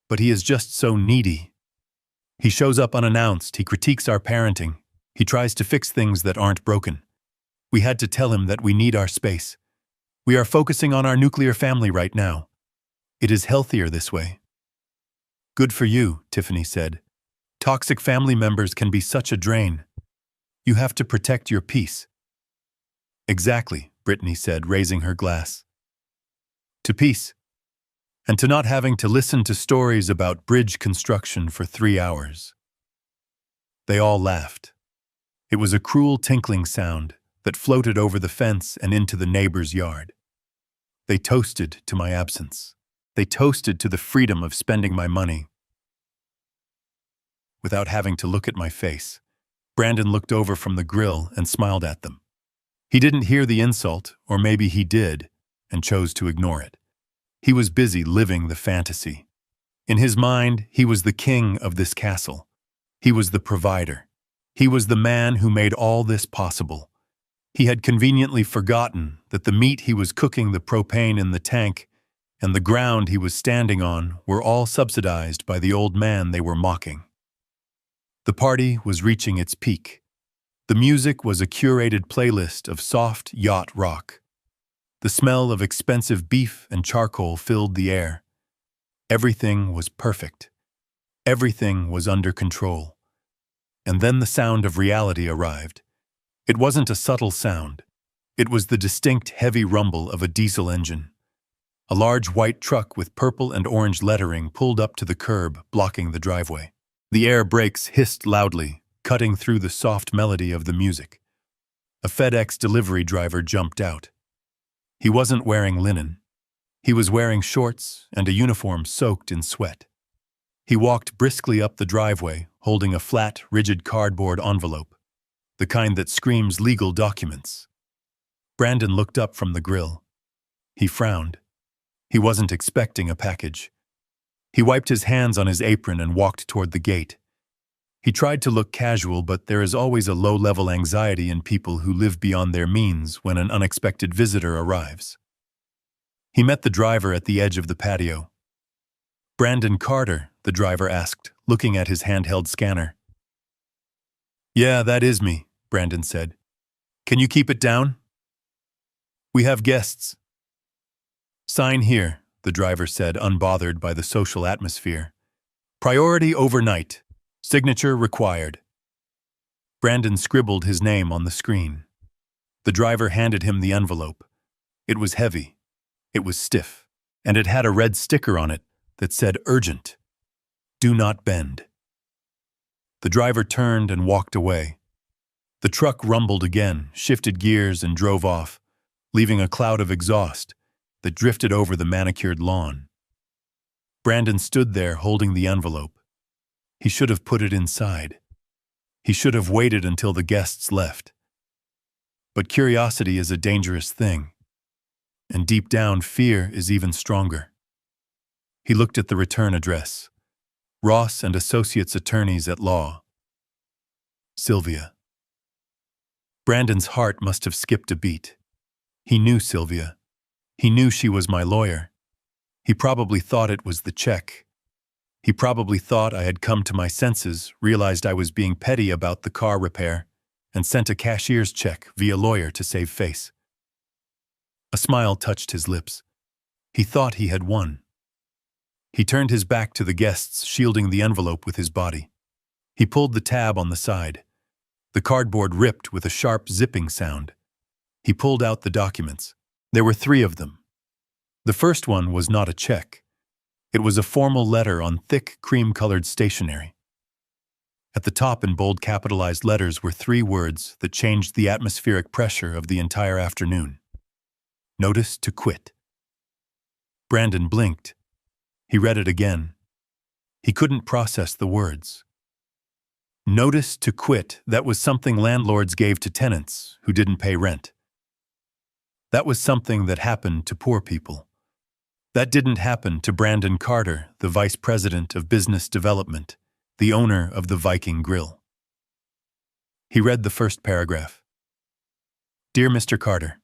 But he is just so needy. He shows up unannounced, he critiques our parenting, he tries to fix things that aren't broken. We had to tell him that we need our space. We are focusing on our nuclear family right now. It is healthier this way. Good for you, Tiffany said. Toxic family members can be such a drain. You have to protect your peace. Exactly, Brittany said, raising her glass. To peace. And to not having to listen to stories about bridge construction for 3 hours. They all laughed. It was a cruel tinkling sound that floated over the fence and into the neighbor's yard. They toasted to my absence. They toasted to the freedom of spending my money. Without having to look at my face, Brandon looked over from the grill and smiled at them. He didn't hear the insult, or maybe he did, and chose to ignore it. He was busy living the fantasy. In his mind, he was the king of this castle. He was the provider. He was the man who made all this possible. He had conveniently forgotten that the meat he was cooking, the propane in the tank, and the ground he was standing on were all subsidized by the old man they were mocking. The party was reaching its peak. The music was a curated playlist of soft yacht rock. The smell of expensive beef and charcoal filled the air. Everything was perfect. Everything was under control. And then the sound of reality arrived. It wasn't a subtle sound. It was the distinct heavy rumble of a diesel engine. A large white truck with purple and orange lettering pulled up to the curb, blocking the driveway. The air brakes hissed loudly, cutting through the soft melody of the music. A FedEx delivery driver jumped out. He wasn't wearing linen. He was wearing shorts and a uniform soaked in sweat. He walked briskly up the driveway, holding a flat, rigid cardboard envelope, the kind that screams legal documents. Brandon looked up from the grill. He frowned. He wasn't expecting a package. He wiped his hands on his apron and walked toward the gate. He tried to look casual, but there is always a low-level anxiety in people who live beyond their means when an unexpected visitor arrives. He met the driver at the edge of the patio. "Brandon Carter," the driver asked, looking at his handheld scanner. "Yeah, that is me," Brandon said. "Can you keep it down?" "We have guests." "Sign here," the driver said, unbothered by the social atmosphere. "Priority overnight. Signature required." Brandon scribbled his name on the screen. The driver handed him the envelope. It was heavy. It was stiff. And it had a red sticker on it that said urgent. Do not bend. The driver turned and walked away. The truck rumbled again, shifted gears, and drove off, leaving a cloud of exhaust that drifted over the manicured lawn. Brandon stood there holding the envelope. He should have put it inside. He should have waited until the guests left. But curiosity is a dangerous thing, and deep down, fear is even stronger. He looked at the return address. Ross and Associates Attorneys at Law. Sylvia. Brandon's heart must have skipped a beat. He knew Sylvia. He knew she was my lawyer. He probably thought it was the check. He probably thought I had come to my senses, realized I was being petty about the car repair, and sent a cashier's check via lawyer to save face. A smile touched his lips. He thought he had won. He turned his back to the guests, shielding the envelope with his body. He pulled the tab on the side. The cardboard ripped with a sharp zipping sound. He pulled out the documents. There were 3 of them. The first one was not a check. It was a formal letter on thick, cream-colored stationery. At the top in bold capitalized letters were 3 words that changed the atmospheric pressure of the entire afternoon. Notice to quit. Brandon blinked. He read it again. He couldn't process the words. Notice to quit, that was something landlords gave to tenants who didn't pay rent. That was something that happened to poor people. That didn't happen to Brandon Carter, the Vice President of Business Development, the owner of the Viking Grill. He read the first paragraph. Dear Mr. Carter,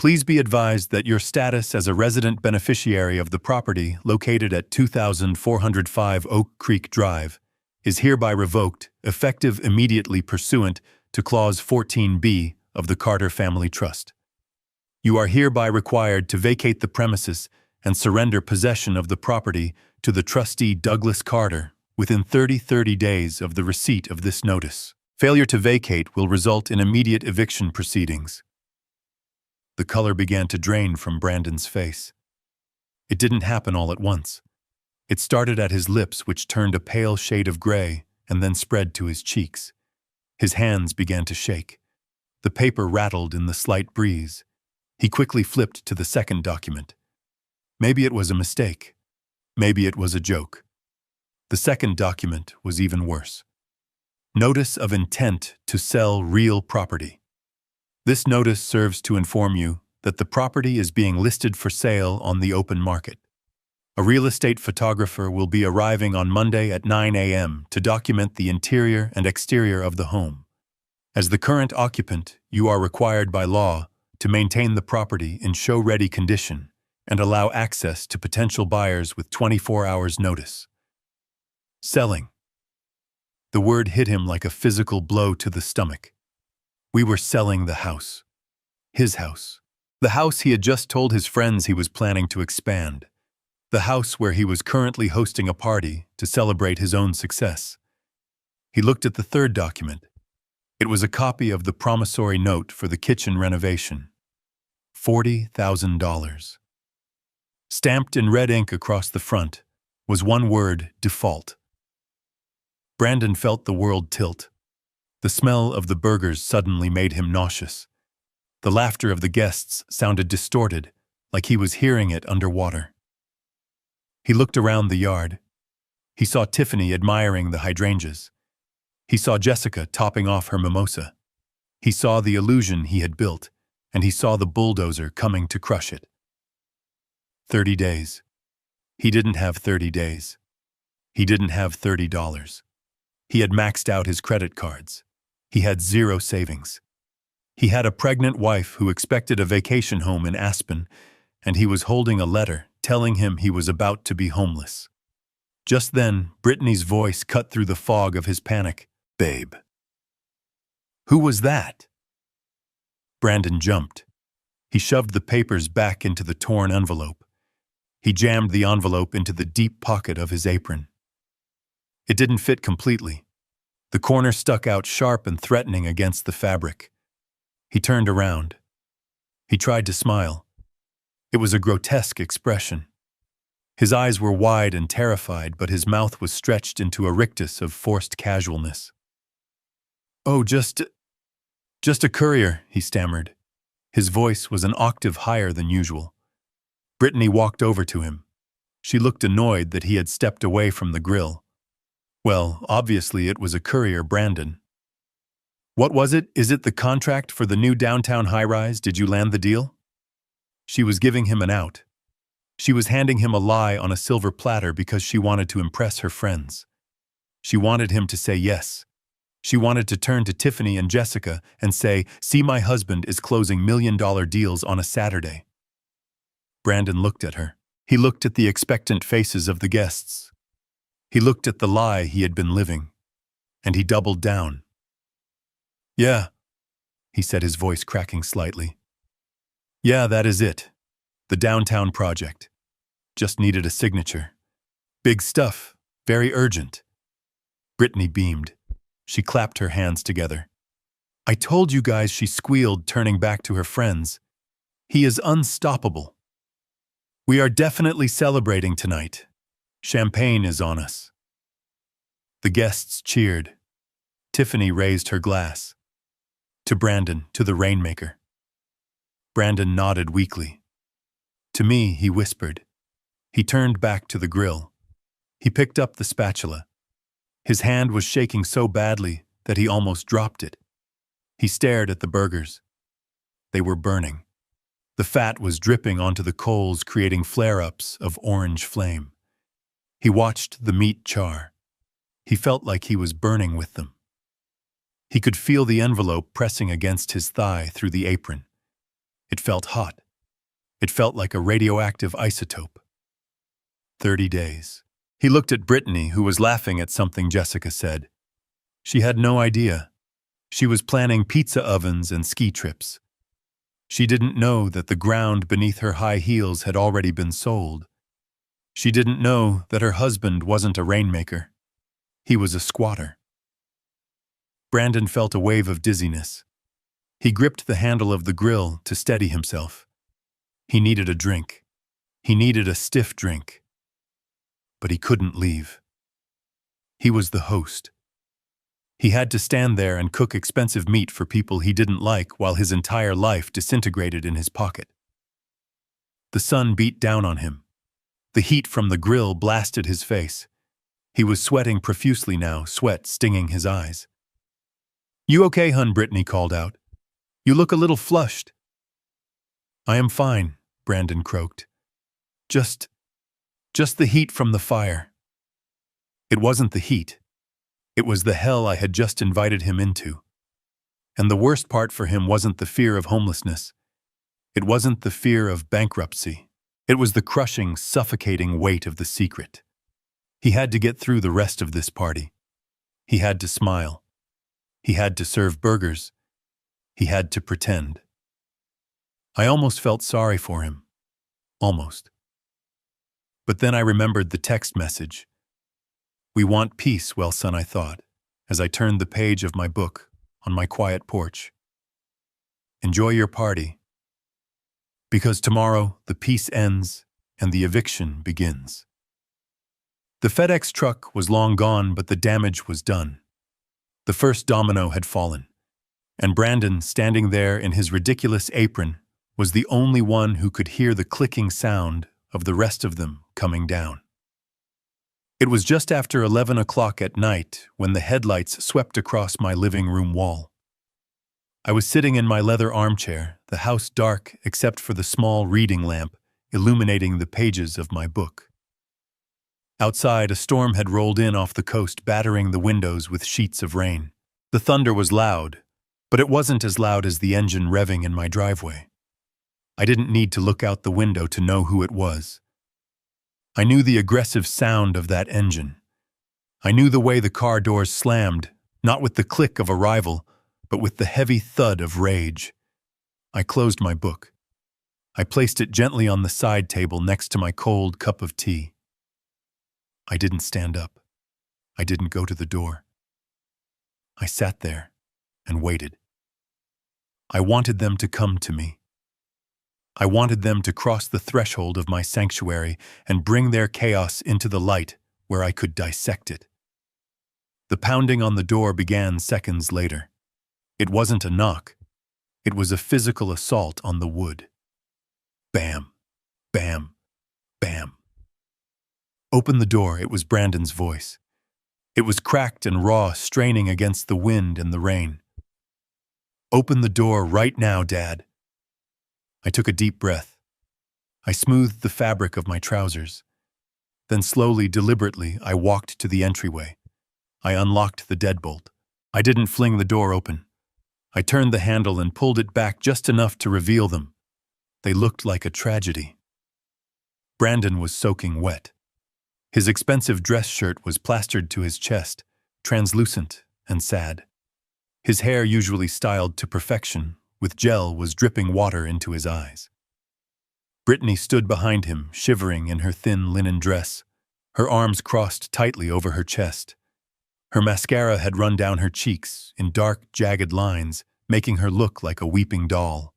Please be advised that your status as a resident beneficiary of the property located at 2405 Oak Creek Drive is hereby revoked, effective immediately pursuant to Clause 14B of the Carter Family Trust. You are hereby required to vacate the premises and surrender possession of the property to the trustee Douglas Carter within 30 days of the receipt of this notice. Failure to vacate will result in immediate eviction proceedings. The color began to drain from Brandon's face. It didn't happen all at once. It started at his lips, which turned a pale shade of gray, and then spread to his cheeks. His hands began to shake. The paper rattled in the slight breeze. He quickly flipped to the second document. Maybe it was a mistake. Maybe it was a joke. The second document was even worse. Notice of intent to sell real property. This notice serves to inform you that the property is being listed for sale on the open market. A real estate photographer will be arriving on Monday at 9 a.m. to document the interior and exterior of the home. As the current occupant, you are required by law to maintain the property in show-ready condition and allow access to potential buyers with 24 hours notice. Selling. The word hit him like a physical blow to the stomach. We were selling the house. His house. The house he had just told his friends he was planning to expand. The house where he was currently hosting a party to celebrate his own success. He looked at the third document. It was a copy of the promissory note for the kitchen renovation. $40,000. Stamped in red ink across the front was one word: default. Brandon felt the world tilt. The smell of the burgers suddenly made him nauseous. The laughter of the guests sounded distorted, like he was hearing it underwater. He looked around the yard. He saw Tiffany admiring the hydrangeas. He saw Jessica topping off her mimosa. He saw the illusion he had built, and he saw the bulldozer coming to crush it. 30 days. He didn't have 30 days. He didn't have $30. He had maxed out his credit cards. He had zero savings. He had a pregnant wife who expected a vacation home in Aspen, and he was holding a letter telling him he was about to be homeless. Just then, Brittany's voice cut through the fog of his panic. "Babe." Who was that? Brandon jumped. He shoved the papers back into the torn envelope. He jammed the envelope into the deep pocket of his apron. It didn't fit completely. The corner stuck out sharp and threatening against the fabric. He turned around. He tried to smile. It was a grotesque expression. His eyes were wide and terrified, but his mouth was stretched into a rictus of forced casualness. "Oh, just a courier," he stammered. His voice was an octave higher than usual. Brittany walked over to him. She looked annoyed that he had stepped away from the grill. Well, obviously it was a courier, Brandon. "What was it? Is it the contract for the new downtown high-rise? Did you land the deal?" She was giving him an out. She was handing him a lie on a silver platter because she wanted to impress her friends. She wanted him to say yes. She wanted to turn to Tiffany and Jessica and say, "See, my husband is closing million-dollar deals on a Saturday." Brandon looked at her. He looked at the expectant faces of the guests. He looked at the lie he had been living, and he doubled down. "Yeah," he said, his voice cracking slightly. "Yeah, that is it. The downtown project. Just needed a signature. Big stuff, very urgent." Brittany beamed. She clapped her hands together. "I told you guys," she squealed, turning back to her friends. "He is unstoppable. We are definitely celebrating tonight. Champagne is on us." The guests cheered. Tiffany raised her glass. To Brandon, to the rainmaker. Brandon nodded weakly. "To me," he whispered. He turned back to the grill. He picked up the spatula. His hand was shaking so badly that he almost dropped it. He stared at the burgers. They were burning. The fat was dripping onto the coals, creating flare-ups of orange flame. He watched the meat char. He felt like he was burning with them. He could feel the envelope pressing against his thigh through the apron. It felt hot. It felt like a radioactive isotope. 30 days. He looked at Brittany, who was laughing at something Jessica said. She had no idea. She was planning pizza ovens and ski trips. She didn't know that the ground beneath her high heels had already been sold. She didn't know that her husband wasn't a rainmaker. He was a squatter. Brandon felt a wave of dizziness. He gripped the handle of the grill to steady himself. He needed a drink. He needed a stiff drink. But he couldn't leave. He was the host. He had to stand there and cook expensive meat for people he didn't like while his entire life disintegrated in his pocket. The sun beat down on him. The heat from the grill blasted his face. He was sweating profusely now, sweat stinging his eyes. "You okay, hun?" Brittany called out. "You look a little flushed." "I am fine," Brandon croaked. Just the heat from the fire." It wasn't the heat. It was the hell I had just invited him into. And the worst part for him wasn't the fear of homelessness. It wasn't the fear of bankruptcy. It was the crushing, suffocating weight of the secret. He had to get through the rest of this party. He had to smile. He had to serve burgers. He had to pretend. I almost felt sorry for him. Almost. But then I remembered the text message. "We want peace, well, son," I thought, as I turned the page of my book on my quiet porch. "Enjoy your party. Because tomorrow the peace ends and the eviction begins." The FedEx truck was long gone, but the damage was done. The first domino had fallen, and Brandon, standing there in his ridiculous apron, was the only one who could hear the clicking sound of the rest of them coming down. It was just after 11 o'clock at night when the headlights swept across my living room wall. I was sitting in my leather armchair, the house dark except for the small reading lamp illuminating the pages of my book. Outside, a storm had rolled in off the coast, battering the windows with sheets of rain. The thunder was loud, but it wasn't as loud as the engine revving in my driveway. I didn't need to look out the window to know who it was. I knew the aggressive sound of that engine. I knew the way the car doors slammed, not with the click of arrival, but with the heavy thud of rage. I closed my book. I placed it gently on the side table next to my cold cup of tea. I didn't stand up. I didn't go to the door. I sat there and waited. I wanted them to come to me. I wanted them to cross the threshold of my sanctuary and bring their chaos into the light where I could dissect it. The pounding on the door began seconds later. It wasn't a knock. It was a physical assault on the wood. Bam, bam, bam. "Open the door," it was Brandon's voice. It was cracked and raw, straining against the wind and the rain. "Open the door right now, Dad." I took a deep breath. I smoothed the fabric of my trousers. Then slowly, deliberately, I walked to the entryway. I unlocked the deadbolt. I didn't fling the door open. I turned the handle and pulled it back just enough to reveal them. They looked like a tragedy. Brandon was soaking wet. His expensive dress shirt was plastered to his chest, translucent and sad. His hair, usually styled to perfection, with gel, was dripping water into his eyes. Brittany stood behind him, shivering in her thin linen dress, her arms crossed tightly over her chest. Her mascara had run down her cheeks in dark, jagged lines, making her look like a weeping doll.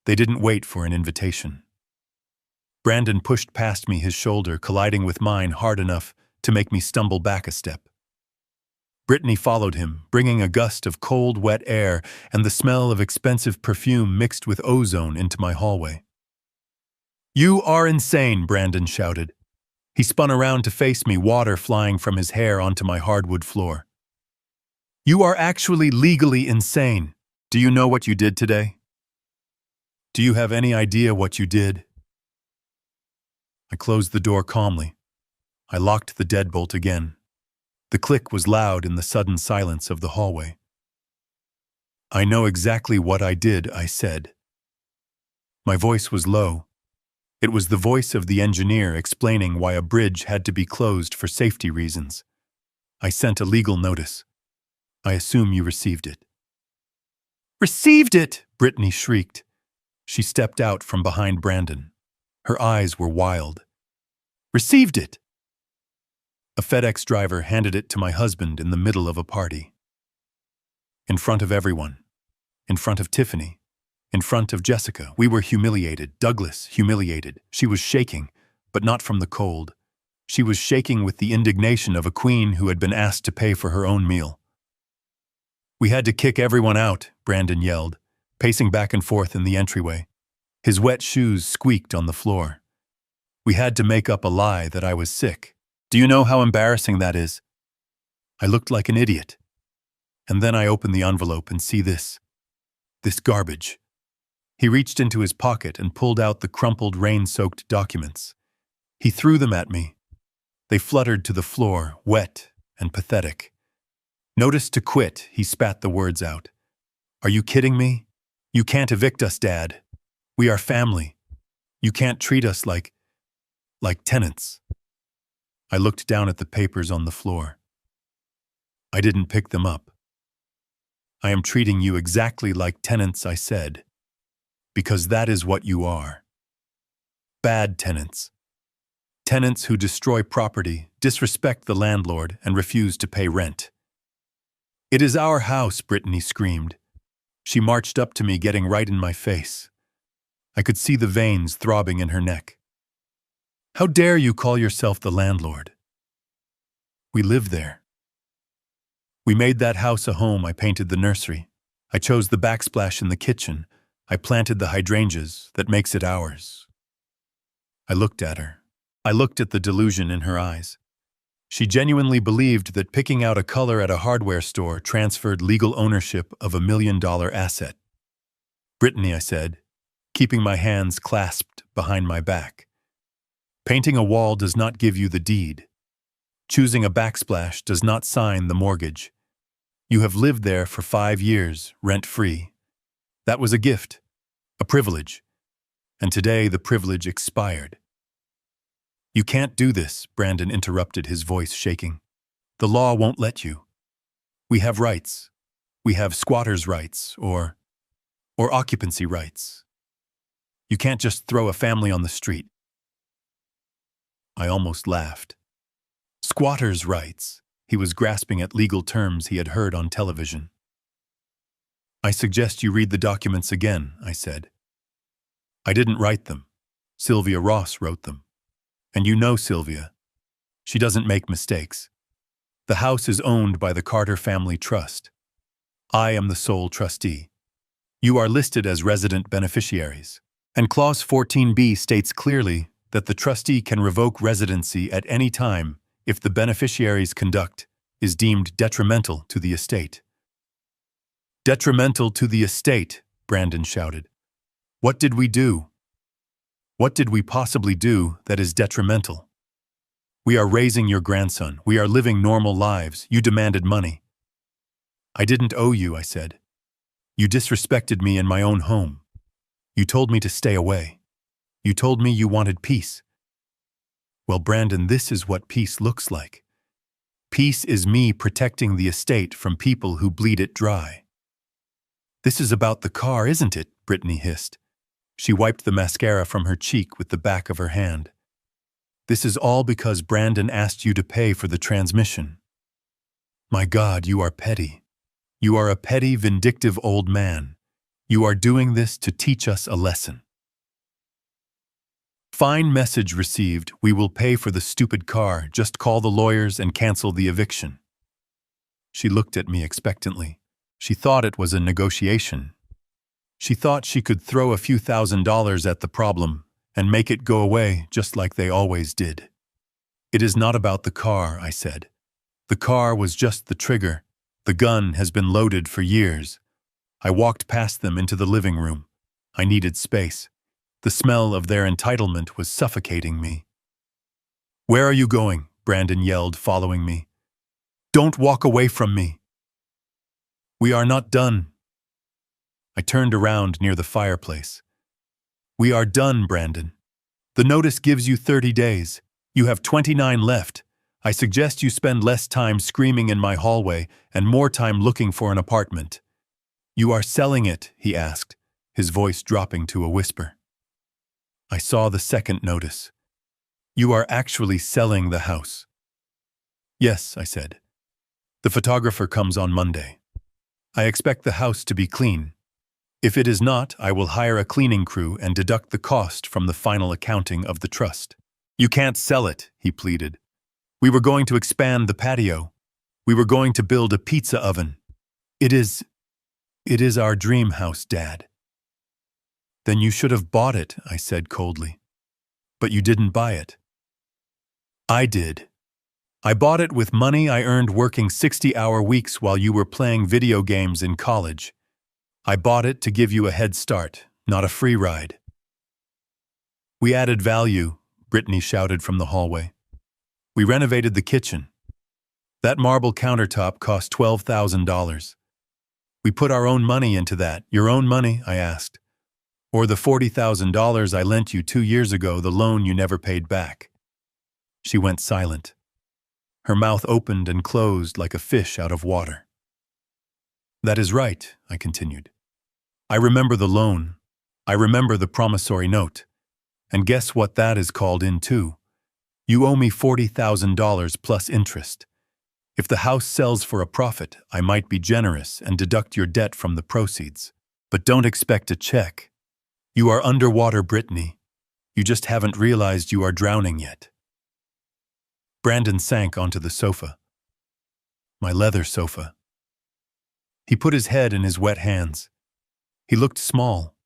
They didn't wait for an invitation. Brandon pushed past me, his shoulder colliding with mine hard enough to make me stumble back a step. Brittany followed him, bringing a gust of cold, wet air and the smell of expensive perfume mixed with ozone into my hallway. "You are insane," Brandon shouted. He spun around to face me, water flying from his hair onto my hardwood floor. "You are actually legally insane. Do you know what you did today? Do you have any idea what you did?" I closed the door calmly. I locked the deadbolt again. The click was loud in the sudden silence of the hallway. "I know exactly what I did," I said. My voice was low. It was the voice of the engineer explaining why a bridge had to be closed for safety reasons. I sent a legal notice. I assume you received it. Received it! Brittany shrieked. She stepped out from behind Brandon. Her eyes were wild. Received it! A FedEx driver handed it to my husband in the middle of a party. In front of everyone. In front of Tiffany. In front of Jessica. We were humiliated. Douglas, humiliated. She was shaking, but not from the cold. She was shaking with the indignation of a queen who had been asked to pay for her own meal. We had to kick everyone out, Brandon yelled, pacing back and forth in the entryway. His wet shoes squeaked on the floor. We had to make up a lie that I was sick. Do you know how embarrassing that is? I looked like an idiot. And then I opened the envelope and see this. This garbage. He reached into his pocket and pulled out the crumpled, rain-soaked documents. He threw them at me. They fluttered to the floor, wet and pathetic. Notice to quit, he spat the words out. Are you kidding me? You can't evict us, Dad. We are family. You can't treat us like tenants. I looked down at the papers on the floor. I didn't pick them up. I am treating you exactly like tenants, I said, because that is what you are. Bad tenants. Tenants who destroy property, disrespect the landlord, and refuse to pay rent. It is our house, Brittany screamed. She marched up to me, getting right in my face. I could see the veins throbbing in her neck. How dare you call yourself the landlord? We live there. We made that house a home. I painted the nursery. I chose the backsplash in the kitchen. I planted the hydrangeas that makes it ours. I looked at her. I looked at the delusion in her eyes. She genuinely believed that picking out a color at a hardware store transferred legal ownership of $1 million asset. Brittany, I said, keeping my hands clasped behind my back. Painting a wall does not give you the deed. Choosing a backsplash does not sign the mortgage. You have lived there for 5 years, rent-free. That was a gift, a privilege. And today the privilege expired. You can't do this, Brandon interrupted, his voice shaking. The law won't let you. We have rights. We have squatters' rights or occupancy rights. You can't just throw a family on the street. I almost laughed. Squatters' rights. He was grasping at legal terms he had heard on television. I suggest you read the documents again, I said. I didn't write them. Sylvia Ross wrote them. And you know Sylvia. She doesn't make mistakes. The house is owned by the Carter Family Trust. I am the sole trustee. You are listed as resident beneficiaries. And Clause 14b states clearly that the trustee can revoke residency at any time if the beneficiary's conduct is deemed detrimental to the estate. Detrimental to the estate, Brandon shouted. What did we do? What did we possibly do that is detrimental? We are raising your grandson. We are living normal lives. You demanded money. I didn't owe you, I said. You disrespected me in my own home. You told me to stay away. You told me you wanted peace. Well, Brandon, this is what peace looks like. Peace is me protecting the estate from people who bleed it dry. This is about the car, isn't it? Brittany hissed. She wiped the mascara from her cheek with the back of her hand. This is all because Brandon asked you to pay for the transmission. My God, you are petty. You are a petty, vindictive old man. You are doing this to teach us a lesson. Fine message received. We will pay for the stupid car. Just call the lawyers and cancel the eviction. She looked at me expectantly. She thought it was a negotiation. She thought she could throw a few $1,000s at the problem and make it go away just like they always did. It is not about the car, I said. The car was just the trigger. The gun has been loaded for years. I walked past them into the living room. I needed space. The smell of their entitlement was suffocating me. Where are you going? Brandon yelled, following me. Don't walk away from me. We are not done. I turned around near the fireplace. We are done, Brandon. The notice gives you 30 days. You have 29 left. I suggest you spend less time screaming in my hallway and more time looking for an apartment. You are selling it, he asked, his voice dropping to a whisper. I saw the second notice. You are actually selling the house. Yes, I said. The photographer comes on Monday. I expect the house to be clean. If it is not, I will hire a cleaning crew and deduct the cost from the final accounting of the trust. You can't sell it, he pleaded. We were going to expand the patio. We were going to build a pizza oven. It is our dream house, Dad. Then you should have bought it, I said coldly. But you didn't buy it. I did. I bought it with money I earned working 60-hour weeks while you were playing video games in college. I bought it to give you a head start, not a free ride. We added value, Brittany shouted from the hallway. We renovated the kitchen. That marble countertop cost $12,000. We put our own money into that. Your own money, I asked. Or the $40,000 I lent you 2 years ago, the loan you never paid back. She went silent. Her mouth opened and closed like a fish out of water. That is right, I continued. I remember the loan. I remember the promissory note. And guess what that is called in too? You owe me $40,000 plus interest. If the house sells for a profit, I might be generous and deduct your debt from the proceeds. But don't expect a check. You are underwater, Brittany. You just haven't realized you are drowning yet. Brandon sank onto the sofa. My leather sofa. He put his head in his wet hands. He looked small.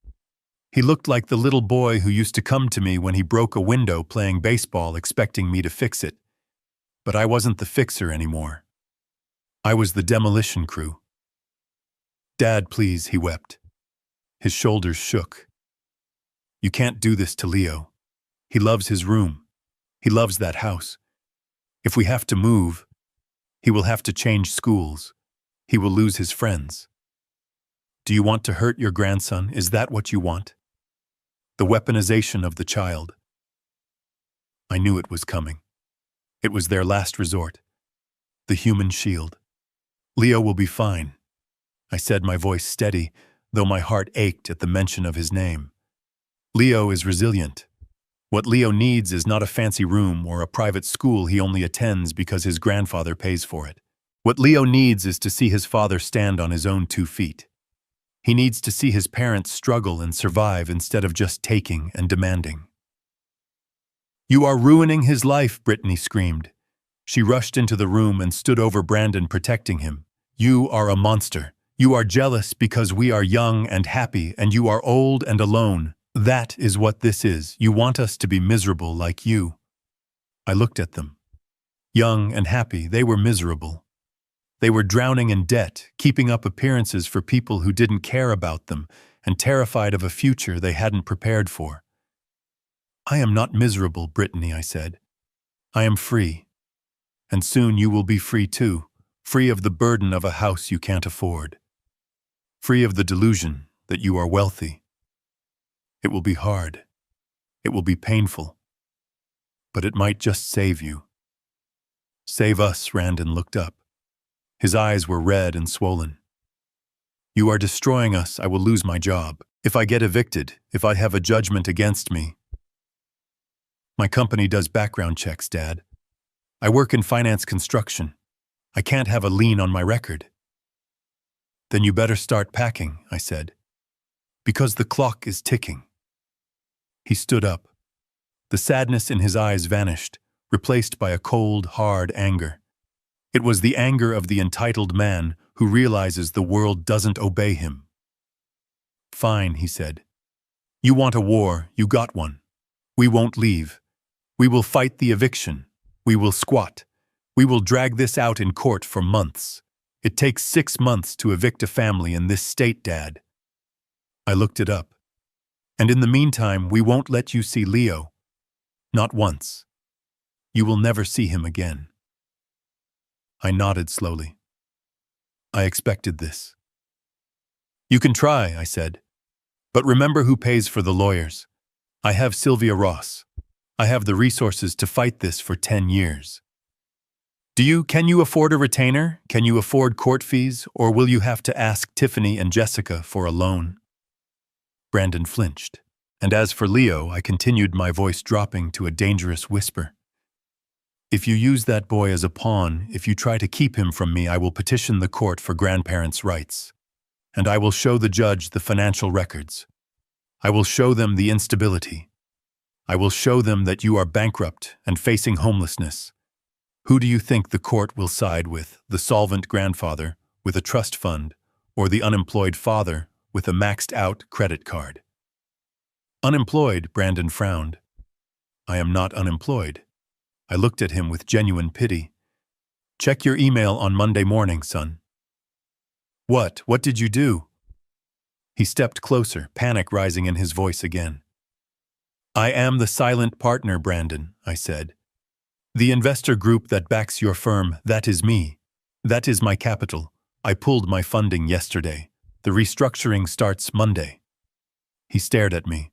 He looked like the little boy who used to come to me when he broke a window playing baseball expecting me to fix it. But I wasn't the fixer anymore. I was the demolition crew. Dad, please, he wept. His shoulders shook. You can't do this to Leo. He loves his room. He loves that house. If we have to move, he will have to change schools. He will lose his friends. Do you want to hurt your grandson? Is that what you want? The weaponization of the child. I knew it was coming. It was their last resort. The human shield. Leo will be fine, I said, my voice steady, though my heart ached at the mention of his name. Leo is resilient. What Leo needs is not a fancy room or a private school he only attends because his grandfather pays for it. What Leo needs is to see his father stand on his own 2 feet. He needs to see his parents struggle and survive instead of just taking and demanding. You are ruining his life, Brittany screamed. She rushed into the room and stood over Brandon, protecting him. You are a monster. You are jealous because we are young and happy, and you are old and alone. That is what this is. You want us to be miserable like you. I looked at them. Young and happy, they were miserable. They were drowning in debt, keeping up appearances for people who didn't care about them, and terrified of a future they hadn't prepared for. I am not miserable, Brittany, I said. I am free. And soon you will be free too, free of the burden of a house you can't afford. Free of the delusion that you are wealthy. It will be hard. It will be painful. But it might just save you. Save us, Brandon looked up. His eyes were red and swollen. You are destroying us. I will lose my job. If I get evicted, if I have a judgment against me. My company does background checks, Dad. I work in finance construction. I can't have a lien on my record. Then you better start packing, I said. Because the clock is ticking. He stood up. The sadness in his eyes vanished, replaced by a cold, hard anger. It was the anger of the entitled man who realizes the world doesn't obey him. Fine, he said. You want a war, you got one. We won't leave. We will fight the eviction. We will squat. We will drag this out in court for months. It takes 6 months to evict a family in this state, Dad. I looked it up. And in the meantime, we won't let you see Leo. Not once. You will never see him again. I nodded slowly. I expected this. You can try, I said. But remember who pays for the lawyers. I have Sylvia Ross. I have the resources to fight this for 10 years. Can you afford a retainer? Can you afford court fees? Or will you have to ask Tiffany and Jessica for a loan? Brandon flinched. And as for Leo, I continued, my voice dropping to a dangerous whisper. If you use that boy as a pawn, if you try to keep him from me, I will petition the court for grandparents' rights. And I will show the judge the financial records. I will show them the instability. I will show them that you are bankrupt and facing homelessness. Who do you think the court will side with, the solvent grandfather with a trust fund, or the unemployed father with a maxed-out credit card? Unemployed, Brandon frowned. I am not unemployed. I looked at him with genuine pity. Check your email on Monday morning, son. What? What did you do? He stepped closer, panic rising in his voice again. I am the silent partner, Brandon, I said. The investor group that backs your firm, that is me. That is my capital. I pulled my funding yesterday. The restructuring starts Monday. He stared at me.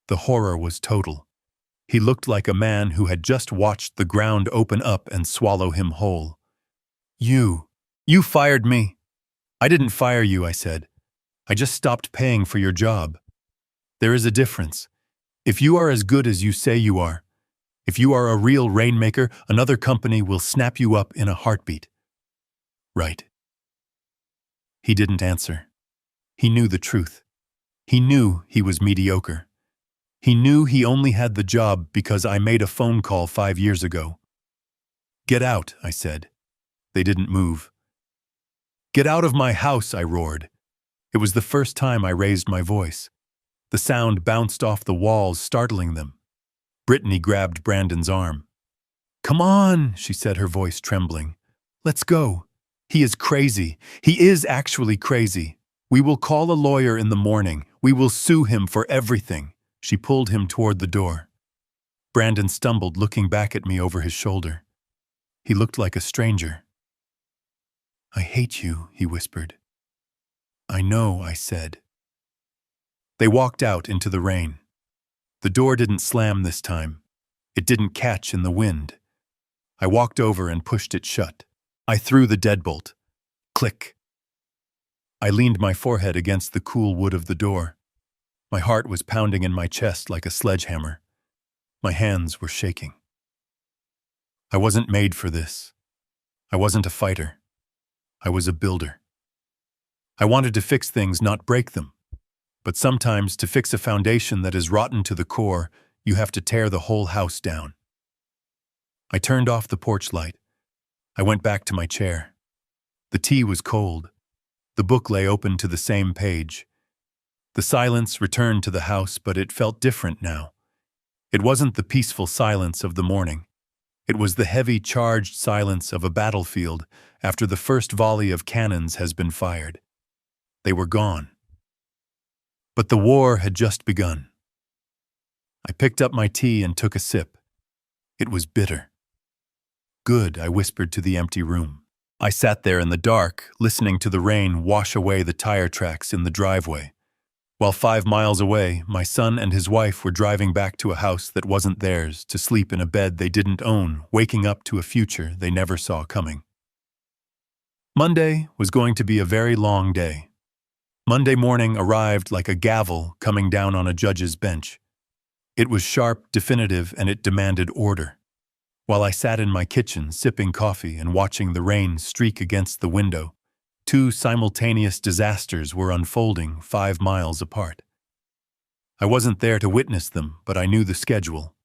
The horror was total. He looked like a man who had just watched the ground open up and swallow him whole. You fired me. I didn't fire you, I said. I just stopped paying for your job. There is a difference. If you are as good as you say you are, if you are a real rainmaker, another company will snap you up in a heartbeat. Right. He didn't answer. He knew the truth. He knew he was mediocre. He knew he only had the job because I made a phone call 5 years ago. Get out, I said. They didn't move. Get out of my house, I roared. It was the first time I raised my voice. The sound bounced off the walls, startling them. Brittany grabbed Brandon's arm. Come on, she said, her voice trembling. Let's go. He is crazy. He is actually crazy. We will call a lawyer in the morning. We will sue him for everything. She pulled him toward the door. Brandon stumbled, looking back at me over his shoulder. He looked like a stranger. I hate you, he whispered. I know, I said. They walked out into the rain. The door didn't slam this time. It didn't catch in the wind. I walked over and pushed it shut. I threw the deadbolt. Click. I leaned my forehead against the cool wood of the door. My heart was pounding in my chest like a sledgehammer. My hands were shaking. I wasn't made for this. I wasn't a fighter. I was a builder. I wanted to fix things, not break them. But sometimes, to fix a foundation that is rotten to the core, you have to tear the whole house down. I turned off the porch light. I went back to my chair. The tea was cold. The book lay open to the same page. The silence returned to the house, but it felt different now. It wasn't the peaceful silence of the morning. It was the heavy, charged silence of a battlefield after the first volley of cannons has been fired. They were gone. But the war had just begun. I picked up my tea and took a sip. It was bitter. Good, I whispered to the empty room. I sat there in the dark, listening to the rain wash away the tire tracks in the driveway. While 5 miles away, my son and his wife were driving back to a house that wasn't theirs, to sleep in a bed they didn't own, waking up to a future they never saw coming. Monday was going to be a very long day. Monday morning arrived like a gavel coming down on a judge's bench. It was sharp, definitive, and it demanded order. While I sat in my kitchen, sipping coffee and watching the rain streak against the window, 2 simultaneous disasters were unfolding 5 miles apart. I wasn't there to witness them, but I knew the schedule.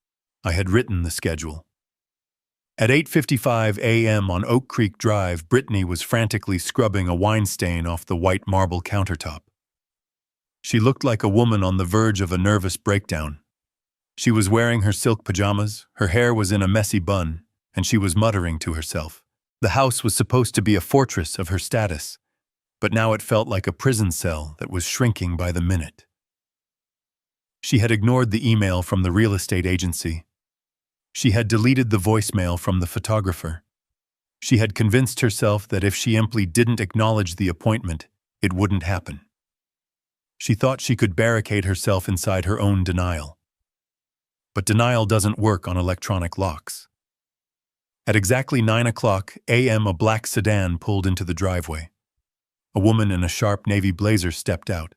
I had written the schedule. At 8:55 a.m. on Oak Creek Drive, Brittany was frantically scrubbing a wine stain off the white marble countertop. She looked like a woman on the verge of a nervous breakdown. She was wearing her silk pajamas, her hair was in a messy bun, and she was muttering to herself. The house was supposed to be a fortress of her status, but now it felt like a prison cell that was shrinking by the minute. She had ignored the email from the real estate agency. She had deleted the voicemail from the photographer. She had convinced herself that if she simply didn't acknowledge the appointment, it wouldn't happen. She thought she could barricade herself inside her own denial. But denial doesn't work on electronic locks. At exactly 9 a.m., a black sedan pulled into the driveway. A woman in a sharp navy blazer stepped out.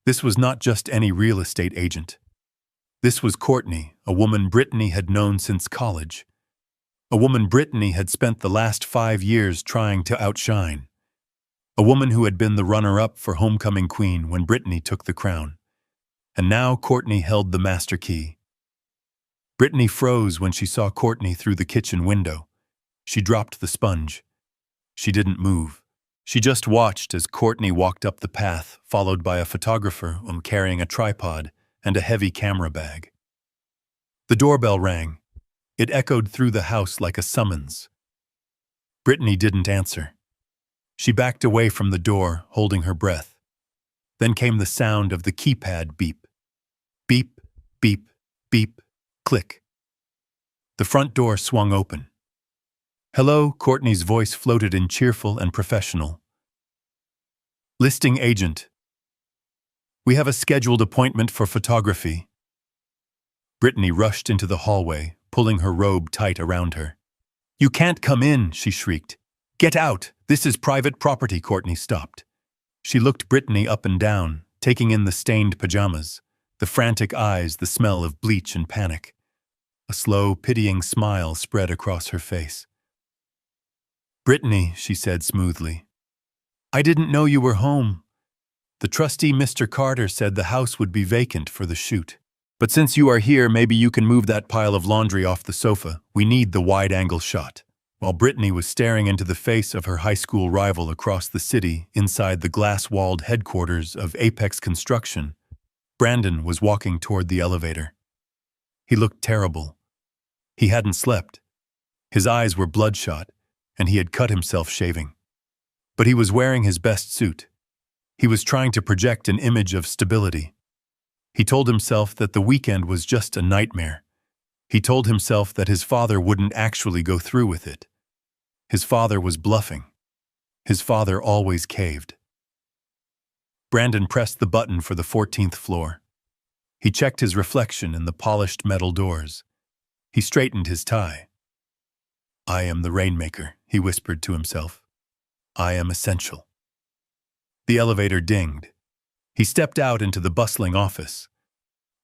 This was not just any real estate agent. This was Courtney, a woman Brittany had known since college. A woman Brittany had spent the last 5 years trying to outshine. A woman who had been the runner-up for homecoming queen when Brittany took the crown. And now Courtney held the master key. Brittany froze when she saw Courtney through the kitchen window. She dropped the sponge. She didn't move. She just watched as Courtney walked up the path, followed by a photographer carrying a tripod and a heavy camera bag. The doorbell rang. It echoed through the house like a summons. Brittany didn't answer. She backed away from the door, holding her breath. Then came the sound of the keypad beep. Beep, beep, beep, click. The front door swung open. "Hello," Courtney's voice floated in cheerful and professional. "Listing agent. We have a scheduled appointment for photography." Brittany rushed into the hallway, pulling her robe tight around her. "You can't come in," she shrieked. "Get out! This is private property." Courtney stopped. She looked Brittany up and down, taking in the stained pajamas, the frantic eyes, the smell of bleach and panic. A slow, pitying smile spread across her face. "Brittany," she said smoothly, "I didn't know you were home. The trustee, Mr. Carter, said the house would be vacant for the shoot. But since you are here, maybe you can move that pile of laundry off the sofa. We need the wide-angle shot." While Brittany was staring into the face of her high school rival across the city inside the glass-walled headquarters of Apex Construction, Brandon was walking toward the elevator. He looked terrible. He hadn't slept. His eyes were bloodshot, and he had cut himself shaving. But he was wearing his best suit. He was trying to project an image of stability. He told himself that the weekend was just a nightmare. He told himself that his father wouldn't actually go through with it. His father was bluffing. His father always caved. Brandon pressed the button for the 14th floor. He checked his reflection in the polished metal doors. He straightened his tie. "I am the rainmaker," he whispered to himself. "I am essential." The elevator dinged. He stepped out into the bustling office.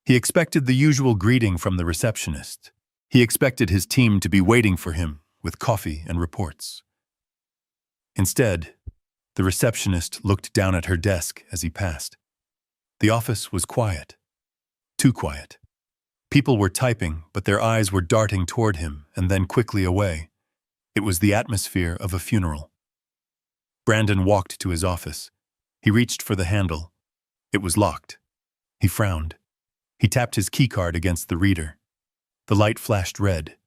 He expected the usual greeting from the receptionist. He expected his team to be waiting for him with coffee and reports. Instead, the receptionist looked down at her desk as he passed. The office was quiet. Too quiet. People were typing, but their eyes were darting toward him and then quickly away. It was the atmosphere of a funeral. Brandon walked to his office. He reached for the handle. It was locked. He frowned. He tapped his keycard against the reader. The light flashed red.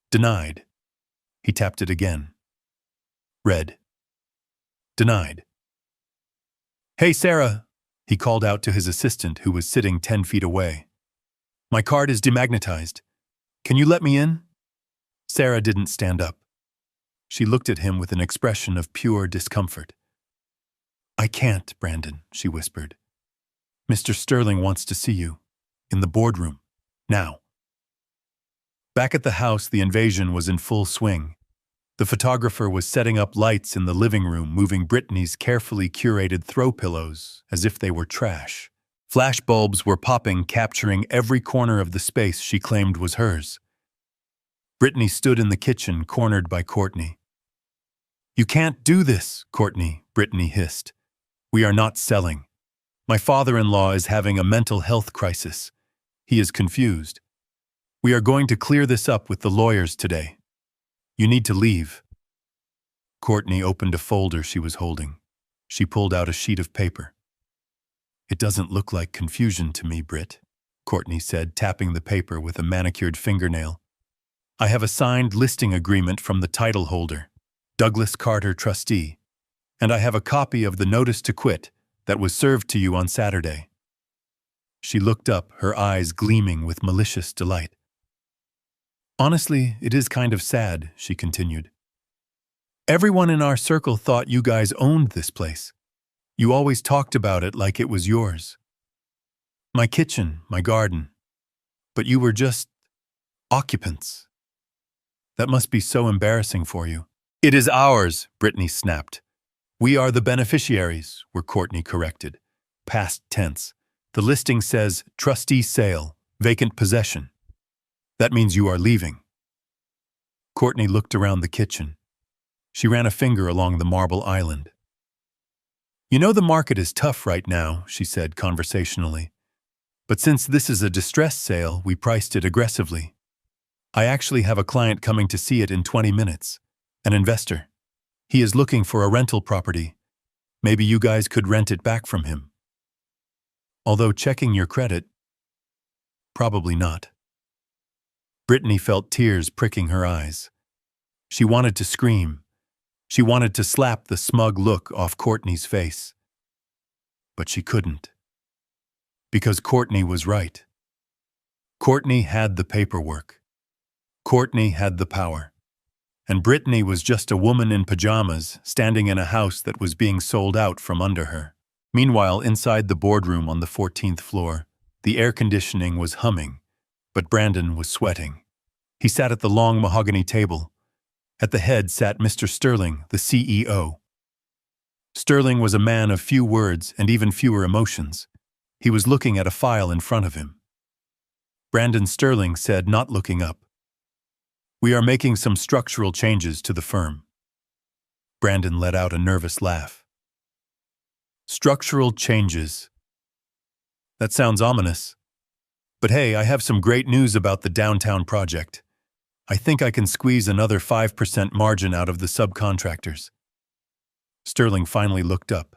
Denied. He tapped it again. Red. Denied. "Hey, Sarah," he called out to his assistant who was sitting 10 feet away. "My card is demagnetized. Can you let me in?" Sarah didn't stand up. She looked at him with an expression of pure discomfort. "I can't, Brandon," she whispered. "Mr. Sterling wants to see you. In the boardroom. Now." Back at the house, the invasion was in full swing. The photographer was setting up lights in the living room, moving Brittany's carefully curated throw pillows as if they were trash. Flash bulbs were popping, capturing every corner of the space she claimed was hers. Brittany stood in the kitchen, cornered by Courtney. "You can't do this, Courtney," Brittany hissed. "We are not selling. My father-in-law is having a mental health crisis. He is confused. We are going to clear this up with the lawyers today. You need to leave." Courtney opened a folder she was holding. She pulled out a sheet of paper. "It doesn't look like confusion to me, Britt," Courtney said, tapping the paper with a manicured fingernail. "I have a signed listing agreement from the title holder, Douglas Carter, trustee, and I have a copy of the notice to quit that was served to you on Saturday." She looked up, her eyes gleaming with malicious delight. "Honestly, it is kind of sad," she continued. "Everyone in our circle thought you guys owned this place. You always talked about it like it was yours. My kitchen, my garden. But you were just occupants. That must be so embarrassing for you. It is ours, Brittany snapped. We are the beneficiaries, were Courtney corrected. Past tense. The listing says trustee sale, vacant possession. That means you are leaving. Courtney looked around the kitchen. She ran a finger along the marble island. You know the market is tough right now, she said conversationally. But since this is a distressed sale, we priced it aggressively. I actually have a client coming to see it in 20 minutes. An investor. He is looking for a rental property. Maybe you guys could rent it back from him. Although checking your credit, probably not. Brittany felt tears pricking her eyes. She wanted to scream. She wanted to slap the smug look off Courtney's face. But she couldn't. Because Courtney was right. Courtney had the paperwork. Courtney had the power. And Brittany was just a woman in pajamas standing in a house that was being sold out from under her. Meanwhile, inside the boardroom on the 14th floor, the air conditioning was humming, but Brandon was sweating. He sat at the long mahogany table. At the head sat Mr. Sterling, the CEO. Sterling was a man of few words and even fewer emotions. He was looking at a file in front of him. Brandon Sterling said, not looking up, "We are making some structural changes to the firm." Brandon let out a nervous laugh. Structural changes. That sounds ominous. But hey, I have some great news about the downtown project. I think I can squeeze another 5% margin out of the subcontractors. Sterling finally looked up.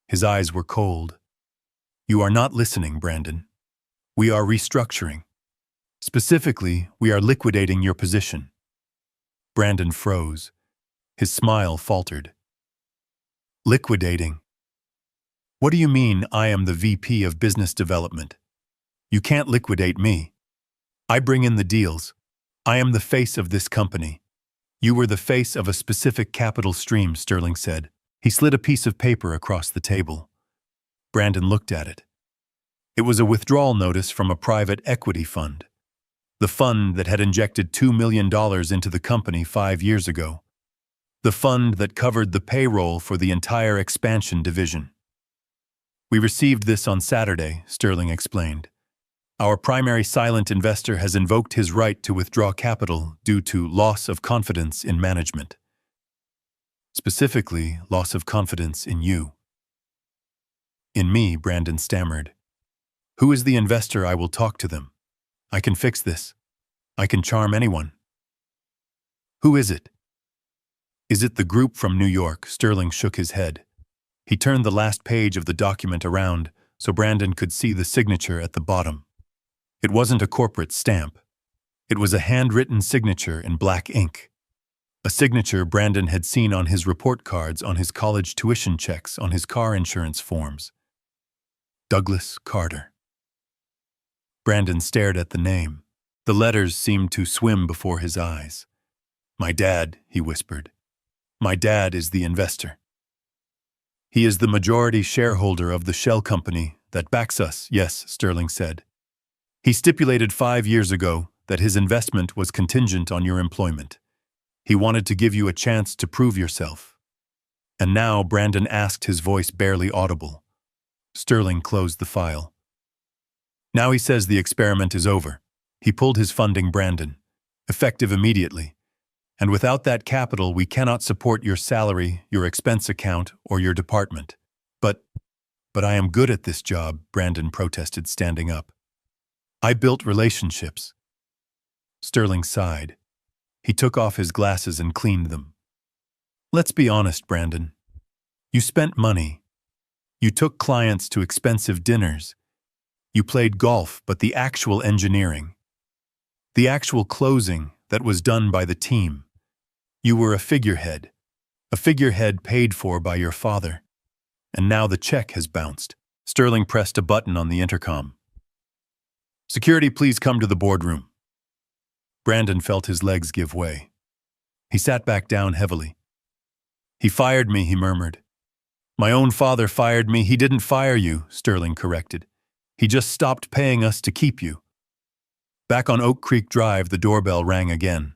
His eyes were cold. You are not listening, Brandon. We are restructuring. Specifically, we are liquidating your position. Brandon froze. His smile faltered. Liquidating? What do you mean I am the VP of Business Development? You can't liquidate me. I bring in the deals. I am the face of this company. You were the face of a specific capital stream, Sterling said. He slid a piece of paper across the table. Brandon looked at it. It was a withdrawal notice from a private equity fund. The fund that had injected $2 million into the company 5 years ago. The fund that covered the payroll for the entire expansion division. We received this on Saturday, Sterling explained. Our primary silent investor has invoked his right to withdraw capital due to loss of confidence in management. Specifically, loss of confidence in you. In me, Brandon stammered. Who is the investor? I will talk to them. I can fix this. I can charm anyone. Who is it? Is it the group from New York? Sterling shook his head. He turned the last page of the document around so Brandon could see the signature at the bottom. It wasn't a corporate stamp. It was a handwritten signature in black ink. A signature Brandon had seen on his report cards, on his college tuition checks, on his car insurance forms. Douglas Carter. Brandon stared at the name. The letters seemed to swim before his eyes. My dad, he whispered. My dad is the investor. He is the majority shareholder of the shell company that backs us, yes, Sterling said. He stipulated 5 years ago that his investment was contingent on your employment. He wanted to give you a chance to prove yourself. And now Brandon asked, his voice barely audible. Sterling closed the file. Now he says the experiment is over. He pulled his funding, Brandon, effective immediately. And without that capital, we cannot support your salary, your expense account, or your department. But I am good at this job, Brandon protested, standing up. I built relationships. Sterling sighed. He took off his glasses and cleaned them. Let's be honest, Brandon. You spent money. You took clients to expensive dinners. You played golf, but the actual engineering, the actual closing that was done by the team, you were a figurehead paid for by your father. And now the check has bounced. Sterling pressed a button on the intercom. Security, please come to the boardroom. Brandon felt his legs give way. He sat back down heavily. He fired me, he murmured. My own father fired me. He didn't fire you, Sterling corrected. He just stopped paying us to keep you. Back on Oak Creek Drive, the doorbell rang again.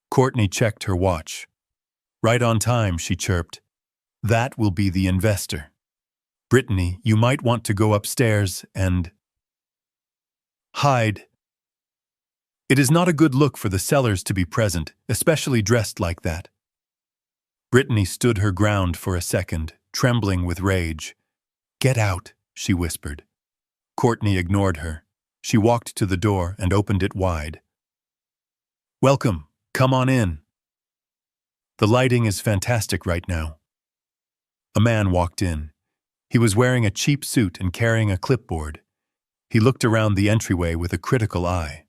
Courtney checked her watch. Right on time, she chirped. That will be the investor. Brittany, you might want to go upstairs and hide. It is not a good look for the sellers to be present, especially dressed like that. Brittany stood her ground for a second, trembling with rage. Get out, she whispered. Courtney ignored her. She walked to the door and opened it wide. Welcome, come on in. The lighting is fantastic right now. A man walked in. He was wearing a cheap suit and carrying a clipboard. He looked around the entryway with a critical eye.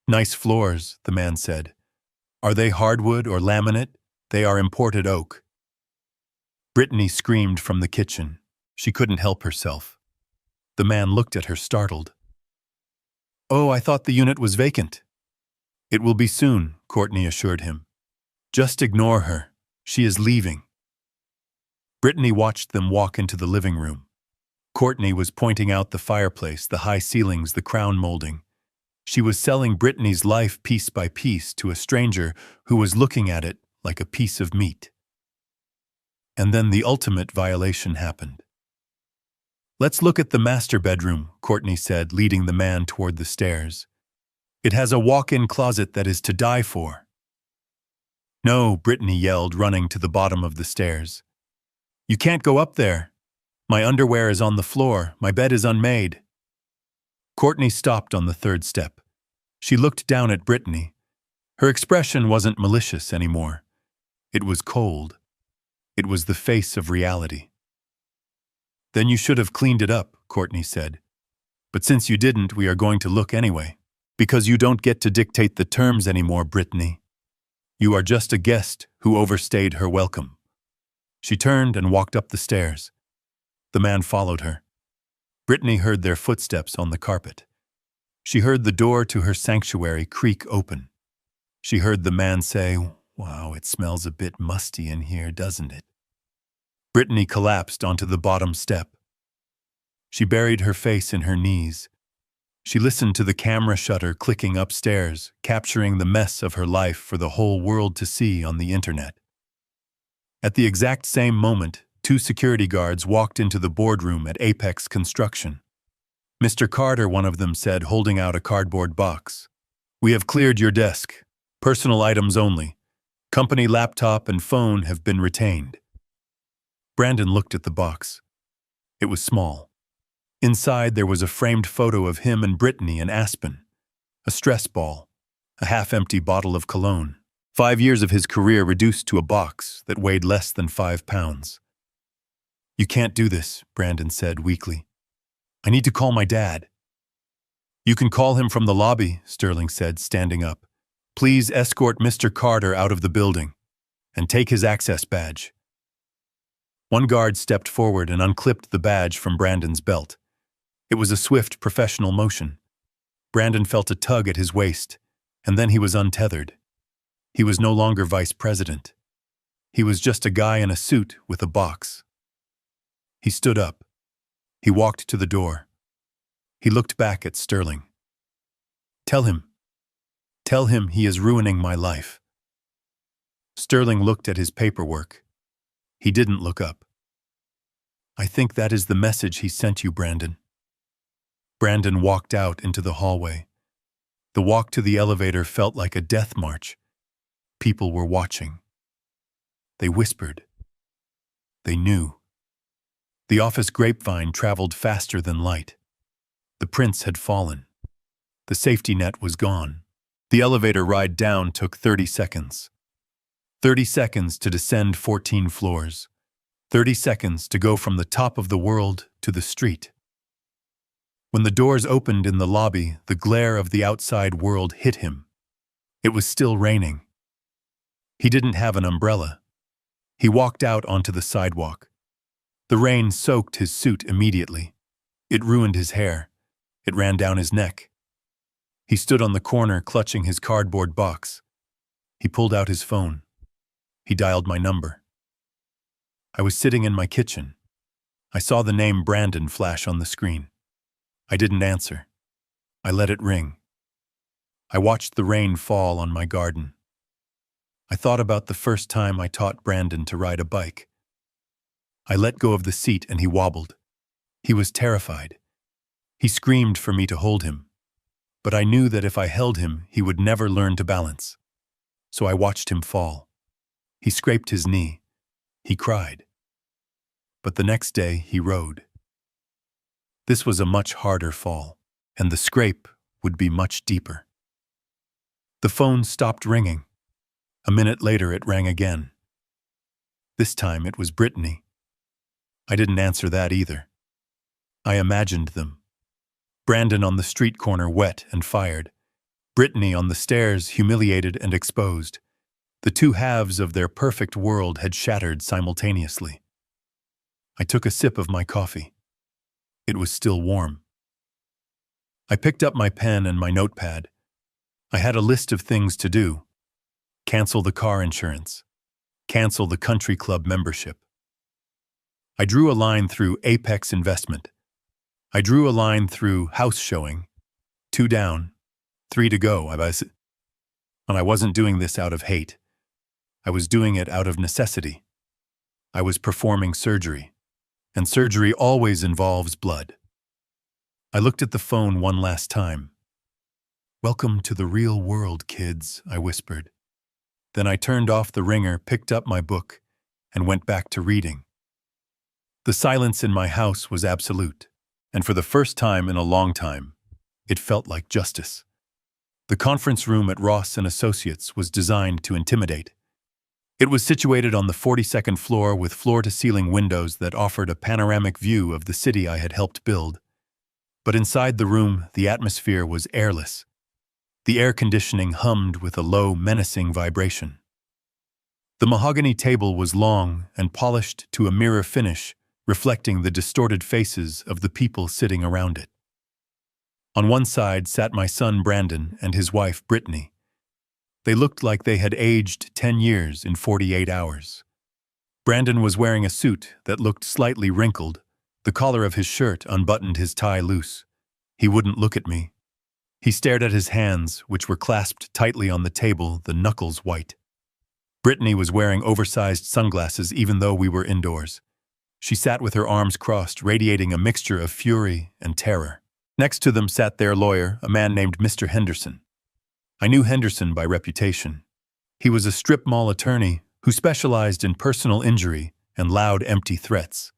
Nice floors, the man said. Are they hardwood or laminate? They are imported oak. Brittany screamed from the kitchen. She couldn't help herself. The man looked at her startled. Oh, I thought the unit was vacant. It will be soon, Courtney assured him. Just ignore her. She is leaving. Brittany watched them walk into the living room. Courtney was pointing out the fireplace, the high ceilings, the crown molding. She was selling Brittany's life piece by piece to a stranger who was looking at it like a piece of meat. And then the ultimate violation happened. Let's look at the master bedroom, Courtney said, leading the man toward the stairs. It has a walk-in closet that is to die for. No, Brittany yelled, running to the bottom of the stairs. You can't go up there. My underwear is on the floor. My bed is unmade. Courtney stopped on the third step. She looked down at Brittany. Her expression wasn't malicious anymore. It was cold. It was the face of reality. Then you should have cleaned it up, Courtney said. But since you didn't, we are going to look anyway. Because you don't get to dictate the terms anymore, Brittany. You are just a guest who overstayed her welcome. She turned and walked up the stairs. The man followed her. Brittany heard their footsteps on the carpet. She heard the door to her sanctuary creak open. She heard the man say, "Wow, it smells a bit musty in here, doesn't it?" Brittany collapsed onto the bottom step. She buried her face in her knees. She listened to the camera shutter clicking upstairs, capturing the mess of her life for the whole world to see on the internet. At the exact same moment, 2 security guards walked into the boardroom at Apex Construction. Mr. Carter, one of them said, holding out a cardboard box. We have cleared your desk. Personal items only. Company laptop and phone have been retained. Brandon looked at the box. It was small. Inside there was a framed photo of him and Brittany in Aspen. A stress ball. A half-empty bottle of cologne. 5 years of his career reduced to a box that weighed less than 5 pounds. You can't do this, Brandon said weakly. I need to call my dad. You can call him from the lobby, Sterling said, standing up. Please escort Mr. Carter out of the building and take his access badge. One guard stepped forward and unclipped the badge from Brandon's belt. It was a swift, professional motion. Brandon felt a tug at his waist, and then he was untethered. He was no longer vice president. He was just a guy in a suit with a box. He stood up. He walked to the door. He looked back at Sterling. Tell him he is ruining my life. Sterling looked at his paperwork. He didn't look up. I think that is the message he sent you, Brandon. Brandon walked out into the hallway. The walk to the elevator felt like a death march. People were watching. They whispered. They knew. The office grapevine traveled faster than light. The prince had fallen. The safety net was gone. The elevator ride down took 30 seconds. 30 seconds to descend 14 floors. 30 seconds to go from the top of the world to the street. When the doors opened in the lobby, the glare of the outside world hit him. It was still raining. He didn't have an umbrella. He walked out onto the sidewalk. The rain soaked his suit immediately. It ruined his hair. It ran down his neck. He stood on the corner clutching his cardboard box. He pulled out his phone. He dialed my number. I was sitting in my kitchen. I saw the name Brandon flash on the screen. I didn't answer. I let it ring. I watched the rain fall on my garden. I thought about the first time I taught Brandon to ride a bike. I let go of the seat and he wobbled. He was terrified. He screamed for me to hold him. But I knew that if I held him, he would never learn to balance. So I watched him fall. He scraped his knee. He cried. But the next day, he rode. This was a much harder fall, and the scrape would be much deeper. The phone stopped ringing. A minute later, it rang again. This time, it was Brittany. I didn't answer that either. I imagined them. Brandon on the street corner, wet and fired. Brittany on the stairs, humiliated and exposed. The two halves of their perfect world had shattered simultaneously. I took a sip of my coffee. It was still warm. I picked up my pen and my notepad. I had a list of things to do. Cancel the car insurance. Cancel the country club membership. I drew a line through Apex Investment. I drew a line through house showing. 2 down, 3 to go. And I wasn't doing this out of hate. I was doing it out of necessity. I was performing surgery, and surgery always involves blood. I looked at the phone one last time. "Welcome to the real world, kids," I whispered. Then I turned off the ringer, picked up my book, and went back to reading. The silence in my house was absolute, and for the first time in a long time, it felt like justice. The conference room at Ross & Associates was designed to intimidate. It was situated on the 42nd floor with floor-to-ceiling windows that offered a panoramic view of the city I had helped build. But inside the room, the atmosphere was airless. The air conditioning hummed with a low, menacing vibration. The mahogany table was long and polished to a mirror finish, reflecting the distorted faces of the people sitting around it. On one side sat my son Brandon and his wife Brittany. They looked like they had aged 10 years in 48 hours. Brandon was wearing a suit that looked slightly wrinkled. The collar of his shirt unbuttoned, his tie loose. He wouldn't look at me. He stared at his hands, which were clasped tightly on the table, the knuckles white. Brittany was wearing oversized sunglasses even though we were indoors. She sat with her arms crossed, radiating a mixture of fury and terror. Next to them sat their lawyer, a man named Mr. Henderson. I knew Henderson by reputation. He was a strip mall attorney who specialized in personal injury and loud, empty threats.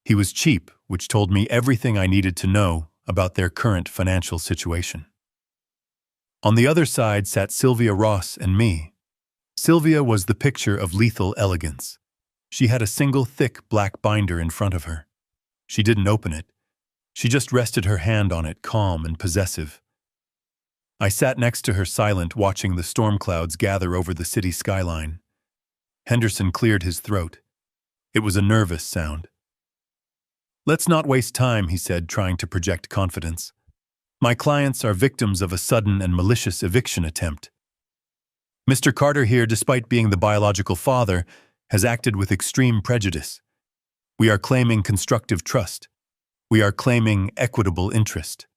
He was cheap, which told me everything I needed to know about their current financial situation. On the other side sat Sylvia Ross and me. Sylvia was the picture of lethal elegance. She had a single thick black binder in front of her. She didn't open it. She just rested her hand on it, calm and possessive. I sat next to her, silent, watching the storm clouds gather over the city skyline. Henderson cleared his throat. It was a nervous sound. "Let's not waste time," he said, trying to project confidence. "My clients are victims of a sudden and malicious eviction attempt. Mr. Carter here, despite being the biological father, has acted with extreme prejudice. We are claiming constructive trust. We are claiming equitable interest.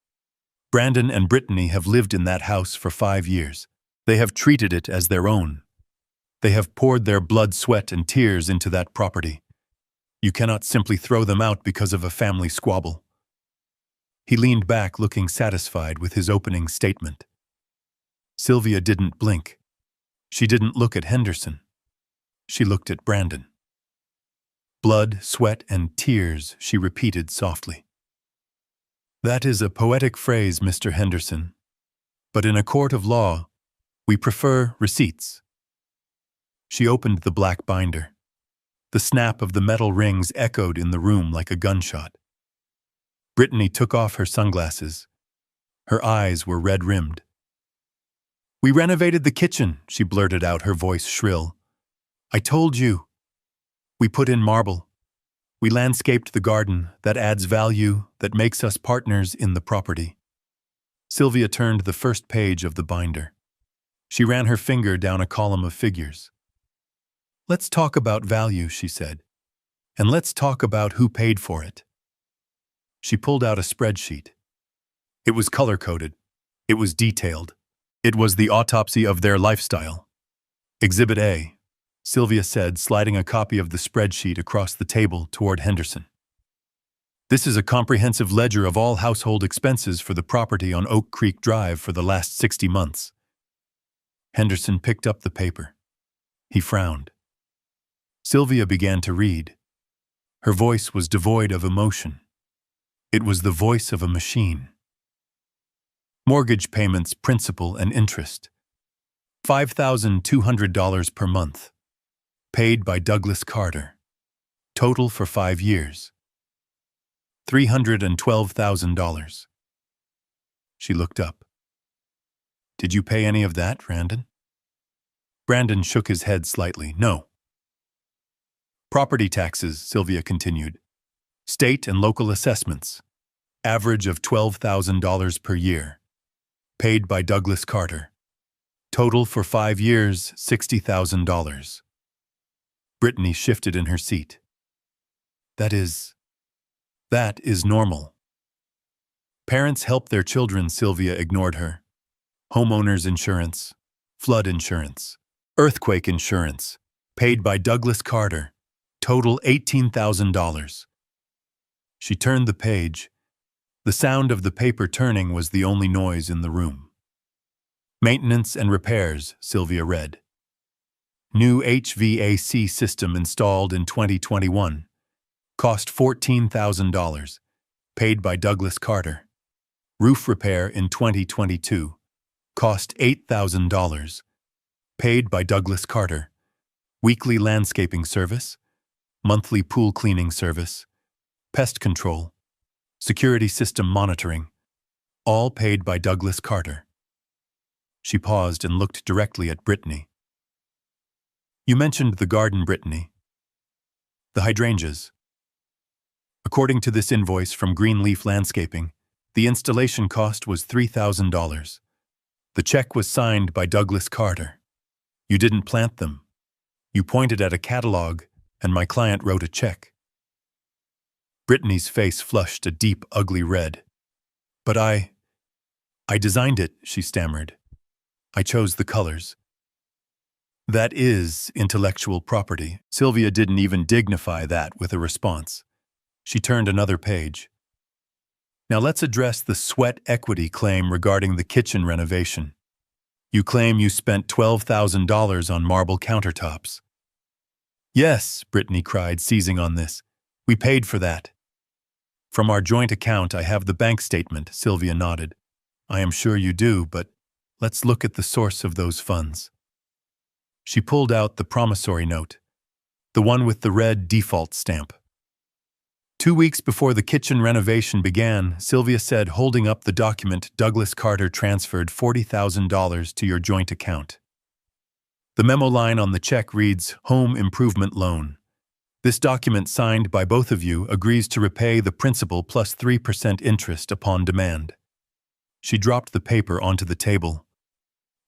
Brandon and Brittany have lived in that house for 5 years. They have treated it as their own. They have poured their blood, sweat, and tears into that property. You cannot simply throw them out because of a family squabble." He leaned back, looking satisfied with his opening statement. Sylvia didn't blink. She didn't look at Henderson. She looked at Brandon. "Blood, sweat, and tears," she repeated softly. "That is a poetic phrase, Mr. Henderson. But in a court of law, we prefer receipts." She opened the black binder. The snap of the metal rings echoed in the room like a gunshot. Brittany took off her sunglasses. Her eyes were red-rimmed. "We renovated the kitchen," she blurted out, her voice shrill. "I told you. We put in marble. We landscaped the garden. That adds value, that makes us partners in the property." Sylvia turned the first page of the binder. She ran her finger down a column of figures. "Let's talk about value," she said. "And let's talk about who paid for it." She pulled out a spreadsheet. It was color-coded. It was detailed. It was the autopsy of their lifestyle. Exhibit A, Sylvia said, sliding a copy of the spreadsheet across the table toward Henderson. This is a comprehensive ledger of all household expenses for the property on Oak Creek Drive for the last 60 months. Henderson picked up the paper. He frowned. Sylvia began to read. Her voice was devoid of emotion. It was the voice of a machine. Mortgage payments, principal and interest. $5,200 per month. Paid by Douglas Carter. Total for 5 years. $312,000. She looked up. Did you pay any of that, Brandon? Brandon shook his head slightly. No. Property taxes, Sylvia continued. State and local assessments. Average of $12,000 per year. Paid by Douglas Carter. Total for 5 years, $60,000. Brittany shifted in her seat. That is normal. Parents help their children, Sylvia ignored her. Homeowners insurance, flood insurance, earthquake insurance, paid by Douglas Carter, total $18,000. She turned the page. The sound of the paper turning was the only noise in the room. Maintenance and repairs, Sylvia read. New HVAC system installed in 2021. Cost $14,000. Paid by Douglas Carter. Roof repair in 2022. Cost $8,000. Paid by Douglas Carter. Weekly landscaping service. Monthly pool cleaning service. Pest control. Security system monitoring. All paid by Douglas Carter. She paused and looked directly at Brittany. You mentioned the garden, Brittany. The hydrangeas. According to this invoice from Greenleaf Landscaping, the installation cost was $3,000. The check was signed by Douglas Carter. You didn't plant them. You pointed at a catalog, and my client wrote a check. Brittany's face flushed a deep, ugly red. But I designed it, she stammered. I chose the colors. That is intellectual property. Sylvia didn't even dignify that with a response. She turned another page. Now let's address the sweat equity claim regarding the kitchen renovation. You claim you spent $12,000 on marble countertops. Yes, Brittany cried, seizing on this. We paid for that. From our joint account, I have the bank statement, Sylvia nodded. I am sure you do, but let's look at the source of those funds. She pulled out the promissory note, the one with the red default stamp. 2 weeks before the kitchen renovation began, Sylvia said, holding up the document, Douglas Carter transferred $40,000 to your joint account. The memo line on the check reads, Home Improvement Loan. This document signed by both of you agrees to repay the principal plus 3% interest upon demand. She dropped the paper onto the table.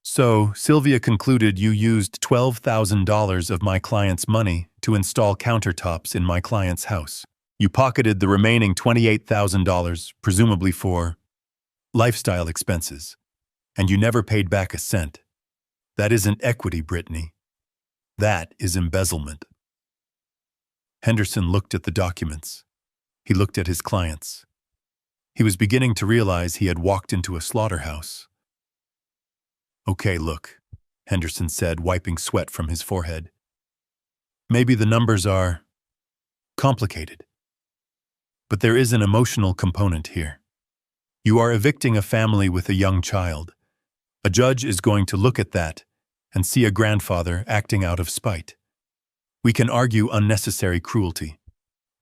So, Sylvia concluded you used $12,000 of my client's money to install countertops in my client's house. You pocketed the remaining $28,000, presumably for lifestyle expenses, and you never paid back a cent. That isn't equity, Brittany. That is embezzlement. Henderson looked at the documents. He looked at his clients. He was beginning to realize he had walked into a slaughterhouse. Okay, look, Henderson said, wiping sweat from his forehead. Maybe the numbers are complicated. But there is an emotional component here. You are evicting a family with a young child. A judge is going to look at that and see a grandfather acting out of spite. We can argue unnecessary cruelty.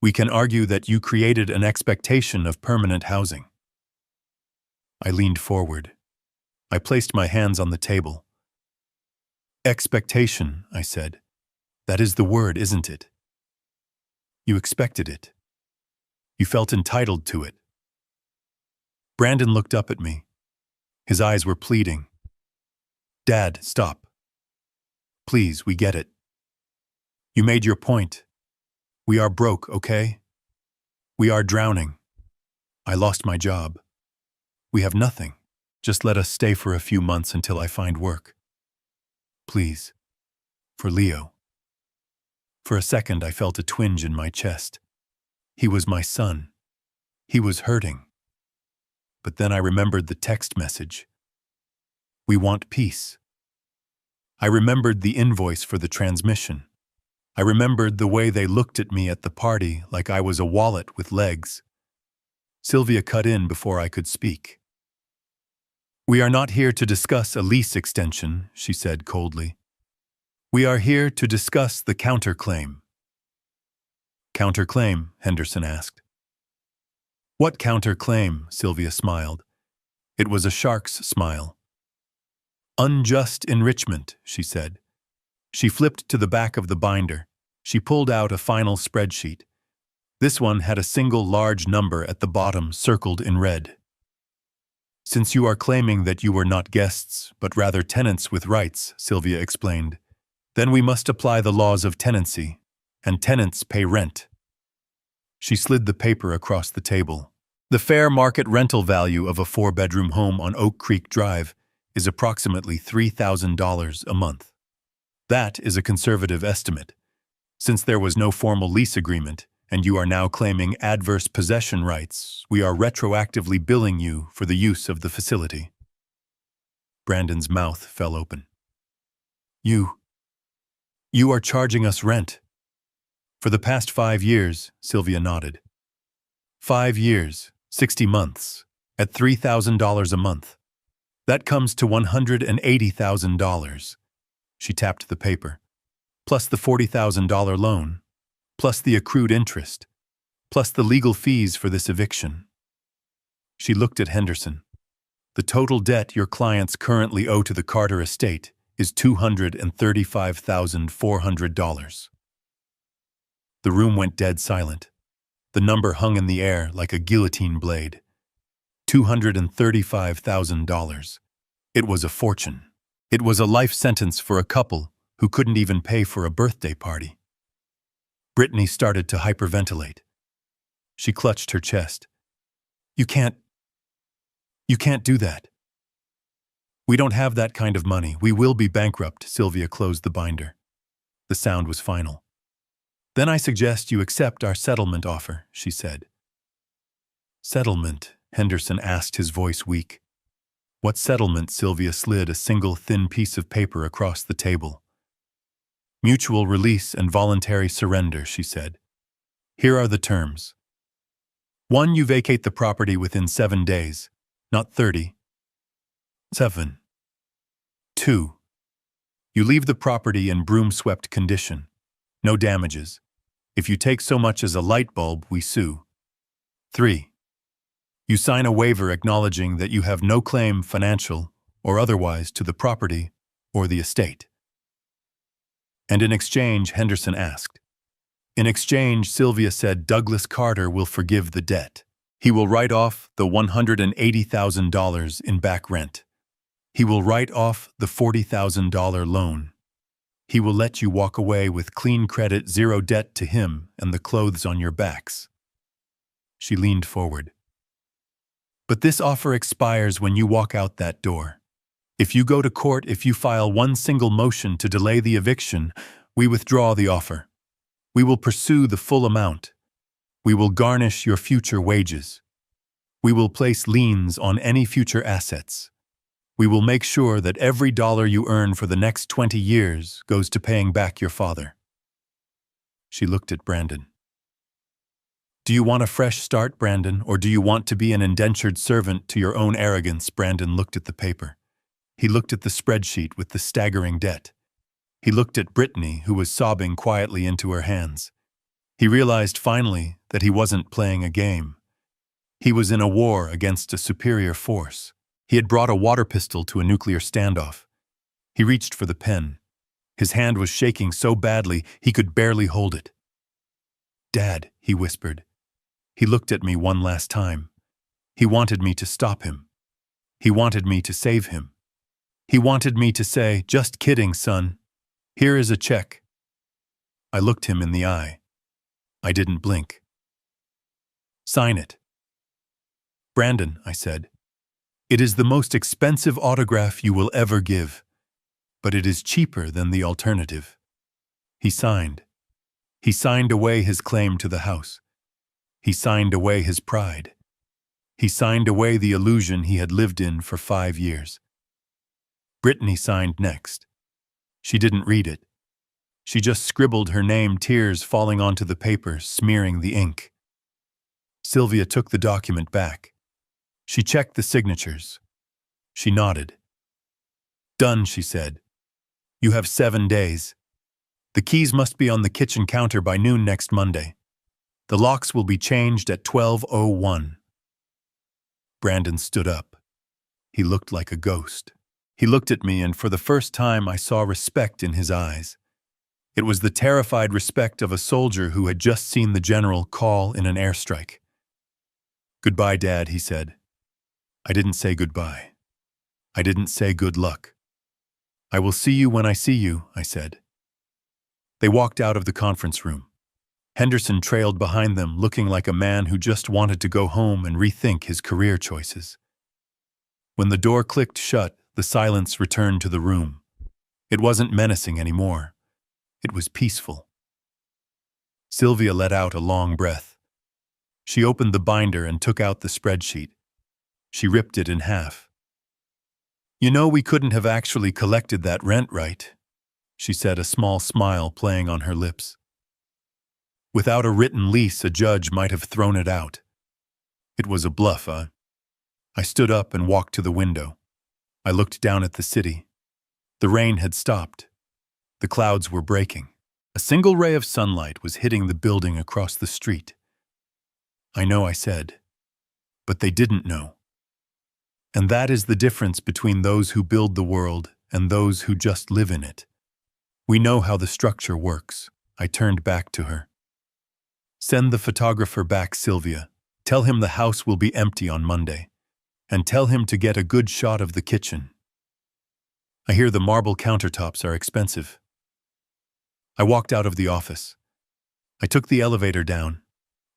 We can argue that you created an expectation of permanent housing. I leaned forward. I placed my hands on the table. Expectation, I said. That is the word, isn't it? You expected it. You felt entitled to it. Brandon looked up at me. His eyes were pleading. Dad, stop. Please, we get it. You made your point. We are broke, okay? We are drowning. I lost my job. We have nothing. Just let us stay for a few months until I find work. Please. For Leo. For a second, I felt a twinge in my chest. He was my son. He was hurting. But then I remembered the text message. We want peace. I remembered the invoice for the transmission. I remembered the way they looked at me at the party like I was a wallet with legs. Sylvia cut in before I could speak. We are not here to discuss a lease extension, she said coldly. We are here to discuss the counterclaim. Counterclaim? Henderson asked. What counterclaim? Sylvia smiled. It was a shark's smile. Unjust enrichment, she said. She flipped to the back of the binder. She pulled out a final spreadsheet. This one had a single large number at the bottom circled in red. Since you are claiming that you were not guests, but rather tenants with rights, Sylvia explained, then we must apply the laws of tenancy, and tenants pay rent. She slid the paper across the table. The fair market rental value of a 4-bedroom home on Oak Creek Drive is approximately $3,000 a month. That is a conservative estimate. Since there was no formal lease agreement, and you are now claiming adverse possession rights, we are retroactively billing you for the use of the facility. Brandon's mouth fell open. You are charging us rent. For the past 5 years, Sylvia nodded. 5 years, 60 months, at $3,000 a month. That comes to $180,000. She tapped the paper. Plus the $40,000 loan, plus the accrued interest, plus the legal fees for this eviction. She looked at Henderson. The total debt your clients currently owe to the Carter estate is $235,400. The room went dead silent. The number hung in the air like a guillotine blade. $235,000. It was a fortune. It was a life sentence for a couple who couldn't even pay for a birthday party. Brittany started to hyperventilate. She clutched her chest. You can't do that. We don't have that kind of money. We will be bankrupt. Sylvia closed the binder. The sound was final. Then I suggest you accept our settlement offer, she said. Settlement? Henderson asked, his voice weak. What settlement? Sylvia slid a single thin piece of paper across the table. Mutual release and voluntary surrender, she said. Here are the terms. 1. You vacate the property within 7 days, not 30. 7. 2. You leave the property in broom-swept condition. No damages. If you take so much as a light bulb, we sue. 3. You sign a waiver acknowledging that you have no claim, financial or otherwise, to the property or the estate. And in exchange, Henderson asked. In exchange, Sylvia said, Douglas Carter will forgive the debt. He will write off the $180,000 in back rent. He will write off the $40,000 loan. He will let you walk away with clean credit, zero debt to him, and the clothes on your backs. She leaned forward. But this offer expires when you walk out that door. If you go to court, if you file one single motion to delay the eviction, we withdraw the offer. We will pursue the full amount. We will garnish your future wages. We will place liens on any future assets. We will make sure that every dollar you earn for the next 20 years goes to paying back your father. She looked at Brandon. Do you want a fresh start, Brandon, or do you want to be an indentured servant to your own arrogance? Brandon looked at the paper. He looked at the spreadsheet with the staggering debt. He looked at Brittany, who was sobbing quietly into her hands. He realized finally that he wasn't playing a game. He was in a war against a superior force. He had brought a water pistol to a nuclear standoff. He reached for the pen. His hand was shaking so badly he could barely hold it. Dad, he whispered. He looked at me one last time. He wanted me to stop him. He wanted me to save him. He wanted me to say, just kidding, son. Here is a check. I looked him in the eye. I didn't blink. Sign it. Brandon, I said. It is the most expensive autograph you will ever give, but it is cheaper than the alternative. He signed. He signed away his claim to the house. He signed away his pride. He signed away the illusion he had lived in for 5 years. Brittany signed next. She didn't read it. She just scribbled her name, tears falling onto the paper, smearing the ink. Sylvia took the document back. She checked the signatures. She nodded. "Done," she said. "You have 7 days. The keys must be on the kitchen counter by noon next Monday. The locks will be changed at 12:01. Brandon stood up. He looked like a ghost. He looked at me, and for the first time I saw respect in his eyes. It was the terrified respect of a soldier who had just seen the general call in an airstrike. "Goodbye, Dad," he said. I didn't say goodbye. I didn't say good luck. "I will see you when I see you," I said. They walked out of the conference room. Henderson trailed behind them, looking like a man who just wanted to go home and rethink his career choices. When the door clicked shut, the silence returned to the room. It wasn't menacing anymore. It was peaceful. Sylvia let out a long breath. She opened the binder and took out the spreadsheet. She ripped it in half. "You know, we couldn't have actually collected that rent, right?" she said, a small smile playing on her lips. "Without a written lease, a judge might have thrown it out. It was a bluff, huh?" I stood up and walked to the window. I looked down at the city. The rain had stopped. The clouds were breaking. A single ray of sunlight was hitting the building across the street. "I know," I said, "but they didn't know." And that is the difference between those who build the world and those who just live in it. We know how the structure works. I turned back to her. "Send the photographer back, Sylvia. Tell him the house will be empty on Monday. And tell him to get a good shot of the kitchen. I hear the marble countertops are expensive." I walked out of the office. I took the elevator down.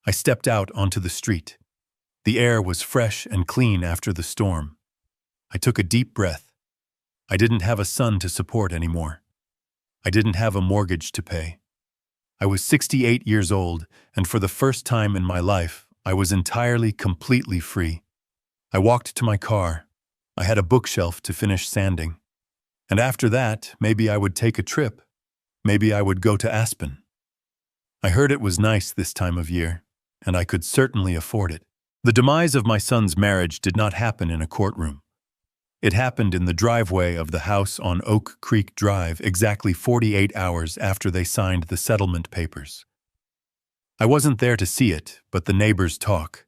I stepped out onto the street. The air was fresh and clean after the storm. I took a deep breath. I didn't have a son to support anymore. I didn't have a mortgage to pay. I was 68 years old, and for the first time in my life, I was entirely, completely free. I walked to my car. I had a bookshelf to finish sanding. And after that, maybe I would take a trip. Maybe I would go to Aspen. I heard it was nice this time of year, and I could certainly afford it. The demise of my son's marriage did not happen in a courtroom. It happened in the driveway of the house on Oak Creek Drive exactly 48 hours after they signed the settlement papers. I wasn't there to see it, but the neighbors talk.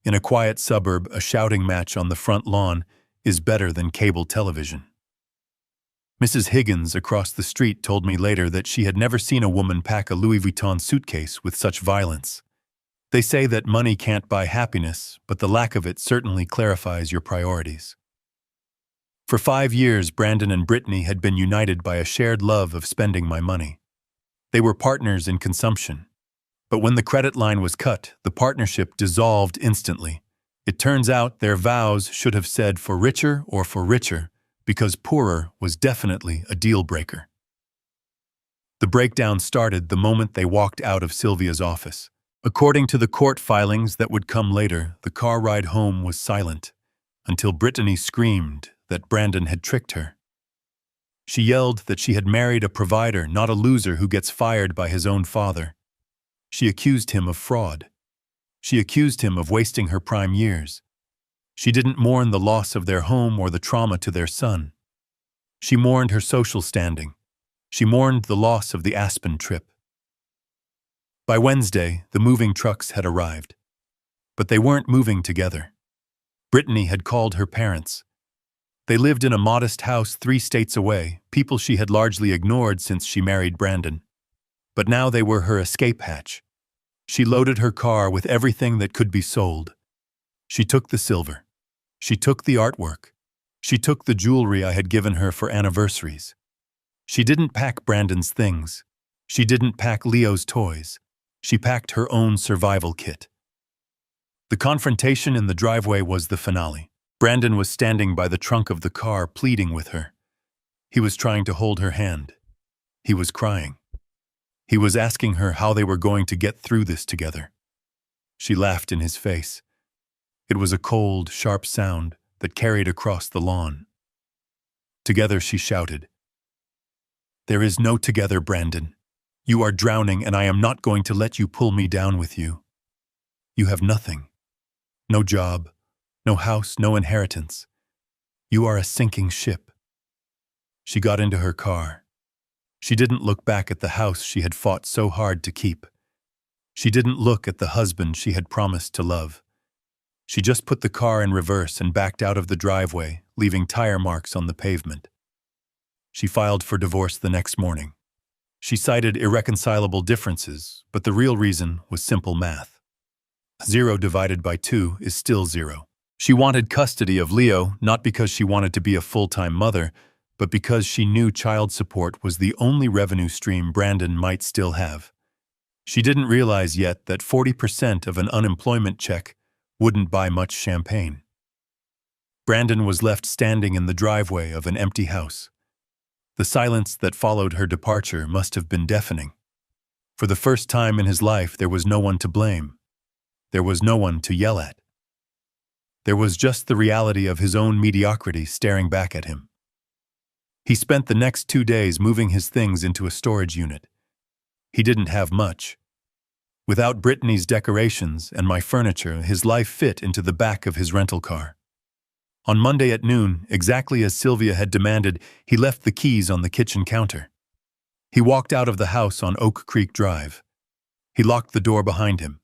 In a quiet suburb, a shouting match on the front lawn is better than cable television. Mrs. Higgins across the street told me later that she had never seen a woman pack a Louis Vuitton suitcase with such violence. They say that money can't buy happiness, but the lack of it certainly clarifies your priorities. For 5 years, Brandon and Brittany had been united by a shared love of spending my money. They were partners in consumption. But when the credit line was cut, the partnership dissolved instantly. It turns out their vows should have said for richer or for richer, because poorer was definitely a deal breaker. The breakdown started the moment they walked out of Sylvia's office. According to the court filings that would come later, the car ride home was silent, until Brittany screamed that Brandon had tricked her. She yelled that she had married a provider, not a loser who gets fired by his own father. She accused him of fraud. She accused him of wasting her prime years. She didn't mourn the loss of their home or the trauma to their son. She mourned her social standing. She mourned the loss of the Aspen trip. By Wednesday, the moving trucks had arrived. But they weren't moving together. Brittany had called her parents. They lived in a modest house 3 states away, people she had largely ignored since she married Brandon. But now they were her escape hatch. She loaded her car with everything that could be sold. She took the silver. She took the artwork. She took the jewelry I had given her for anniversaries. She didn't pack Brandon's things. She didn't pack Leo's toys. She packed her own survival kit. The confrontation in the driveway was the finale. Brandon was standing by the trunk of the car, pleading with her. He was trying to hold her hand. He was crying. He was asking her how they were going to get through this together. She laughed in his face. It was a cold, sharp sound that carried across the lawn. Together she shouted, "There is no together, Brandon. You are drowning, and I am not going to let you pull me down with you. You have nothing. No job, no house, no inheritance. You are a sinking ship." She got into her car. She didn't look back at the house she had fought so hard to keep. She didn't look at the husband she had promised to love. She just put the car in reverse and backed out of the driveway, leaving tire marks on the pavement. She filed for divorce the next morning. She cited irreconcilable differences, but the real reason was simple math. 0 divided by 2 is still 0. She wanted custody of Leo, not because she wanted to be a full-time mother, but because she knew child support was the only revenue stream Brandon might still have. She didn't realize yet that 40% of an unemployment check wouldn't buy much champagne. Brandon was left standing in the driveway of an empty house. The silence that followed her departure must have been deafening. For the first time in his life, there was no one to blame. There was no one to yell at. There was just the reality of his own mediocrity staring back at him. He spent the next 2 days moving his things into a storage unit. He didn't have much. Without Brittany's decorations and my furniture, his life fit into the back of his rental car. On Monday at noon, exactly as Sylvia had demanded, he left the keys on the kitchen counter. He walked out of the house on Oak Creek Drive. He locked the door behind him.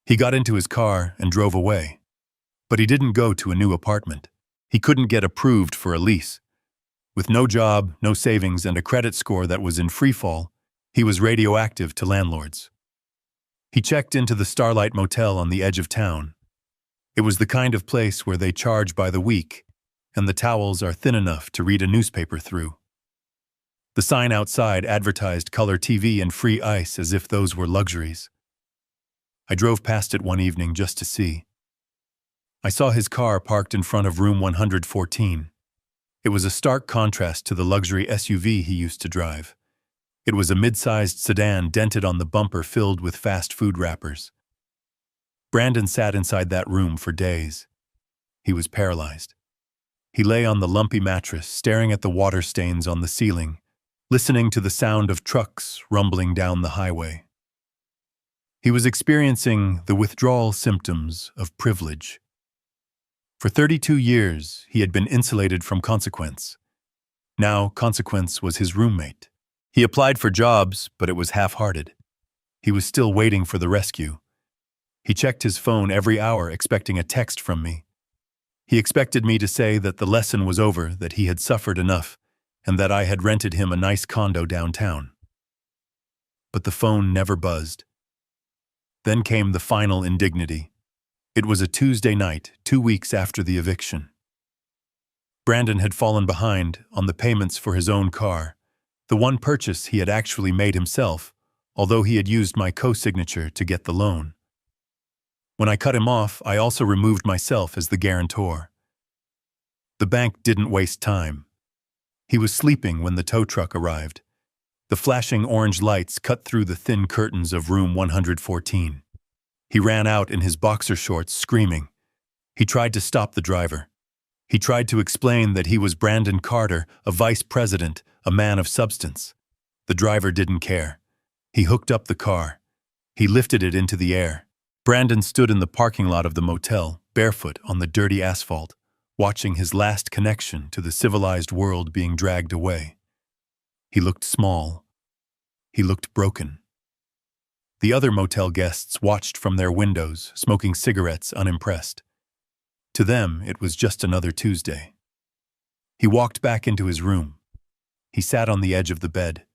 He got into his car and drove away. But he didn't go to a new apartment. He couldn't get approved for a lease. With no job, no savings, and a credit score that was in freefall, he was radioactive to landlords. He checked into the Starlight Motel on the edge of town. It was the kind of place where they charge by the week, and the towels are thin enough to read a newspaper through. The sign outside advertised color TV and free ice as if those were luxuries. I drove past it one evening just to see. I saw his car parked in front of room 114. It was a stark contrast to the luxury SUV he used to drive. It was a mid-sized sedan dented on the bumper filled with fast food wrappers. Brandon sat inside that room for days. He was paralyzed. He lay on the lumpy mattress, staring at the water stains on the ceiling, listening to the sound of trucks rumbling down the highway. He was experiencing the withdrawal symptoms of privilege. For 32 years, he had been insulated from consequence. Now, consequence was his roommate. He applied for jobs, but it was half-hearted. He was still waiting for the rescue. He checked his phone every hour, expecting a text from me. He expected me to say that the lesson was over, that he had suffered enough, and that I had rented him a nice condo downtown. But the phone never buzzed. Then came the final indignity. It was a Tuesday night, 2 weeks after the eviction. Brandon had fallen behind on the payments for his own car, the one purchase he had actually made himself, although he had used my co-signature to get the loan. When I cut him off, I also removed myself as the guarantor. The bank didn't waste time. He was sleeping when the tow truck arrived. The flashing orange lights cut through the thin curtains of room 114. He ran out in his boxer shorts, screaming. He tried to stop the driver. He tried to explain that he was Brandon Carter, a vice president, a man of substance. The driver didn't care. He hooked up the car. He lifted it into the air. Brandon stood in the parking lot of the motel, barefoot on the dirty asphalt, watching his last connection to the civilized world being dragged away. He looked small. He looked broken. The other motel guests watched from their windows, smoking cigarettes unimpressed. To them, it was just another Tuesday. He walked back into his room. He sat on the edge of the bed.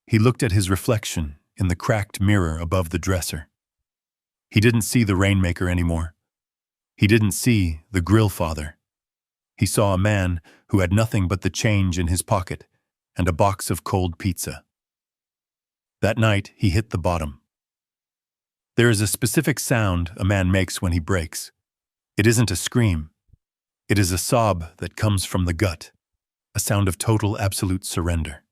He looked at his reflection in the cracked mirror above the dresser. He didn't see the rainmaker anymore. He didn't see the grill father. He saw a man who had nothing but the change in his pocket and a box of cold pizza. That night, he hit the bottom. There is a specific sound a man makes when he breaks. It isn't a scream. It is a sob that comes from the gut, a sound of total absolute surrender.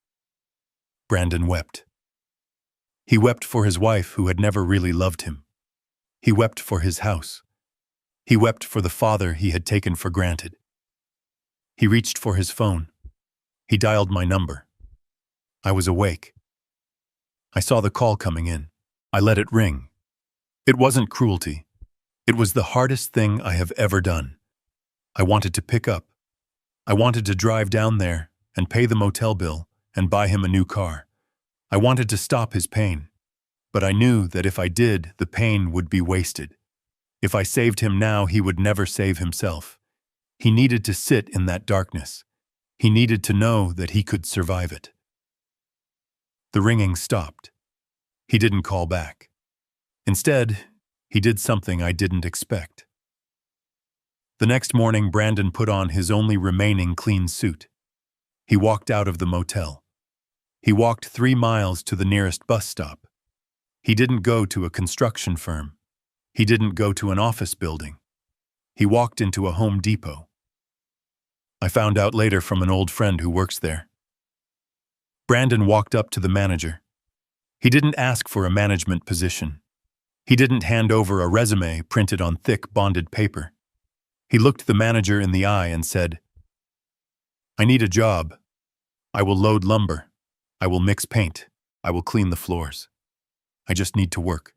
Brandon wept. He wept for his wife who had never really loved him. He wept for his house. He wept for the father he had taken for granted. He reached for his phone. He dialed my number. I was awake. I saw the call coming in. I let it ring. It wasn't cruelty. It was the hardest thing I have ever done. I wanted to pick up. I wanted to drive down there and pay the motel bill and buy him a new car. I wanted to stop his pain. But I knew that if I did, the pain would be wasted. If I saved him now, he would never save himself. He needed to sit in that darkness. He needed to know that he could survive it. The ringing stopped. He didn't call back. Instead, he did something I didn't expect. The next morning, Brandon put on his only remaining clean suit. He walked out of the motel. He walked 3 miles to the nearest bus stop. He didn't go to a construction firm. He didn't go to an office building. He walked into a Home Depot. I found out later from an old friend who works there. Brandon walked up to the manager. He didn't ask for a management position. He didn't hand over a resume printed on thick, bonded paper. He looked the manager in the eye and said, "I need a job. I will load lumber. I will mix paint. I will clean the floors. I just need to work."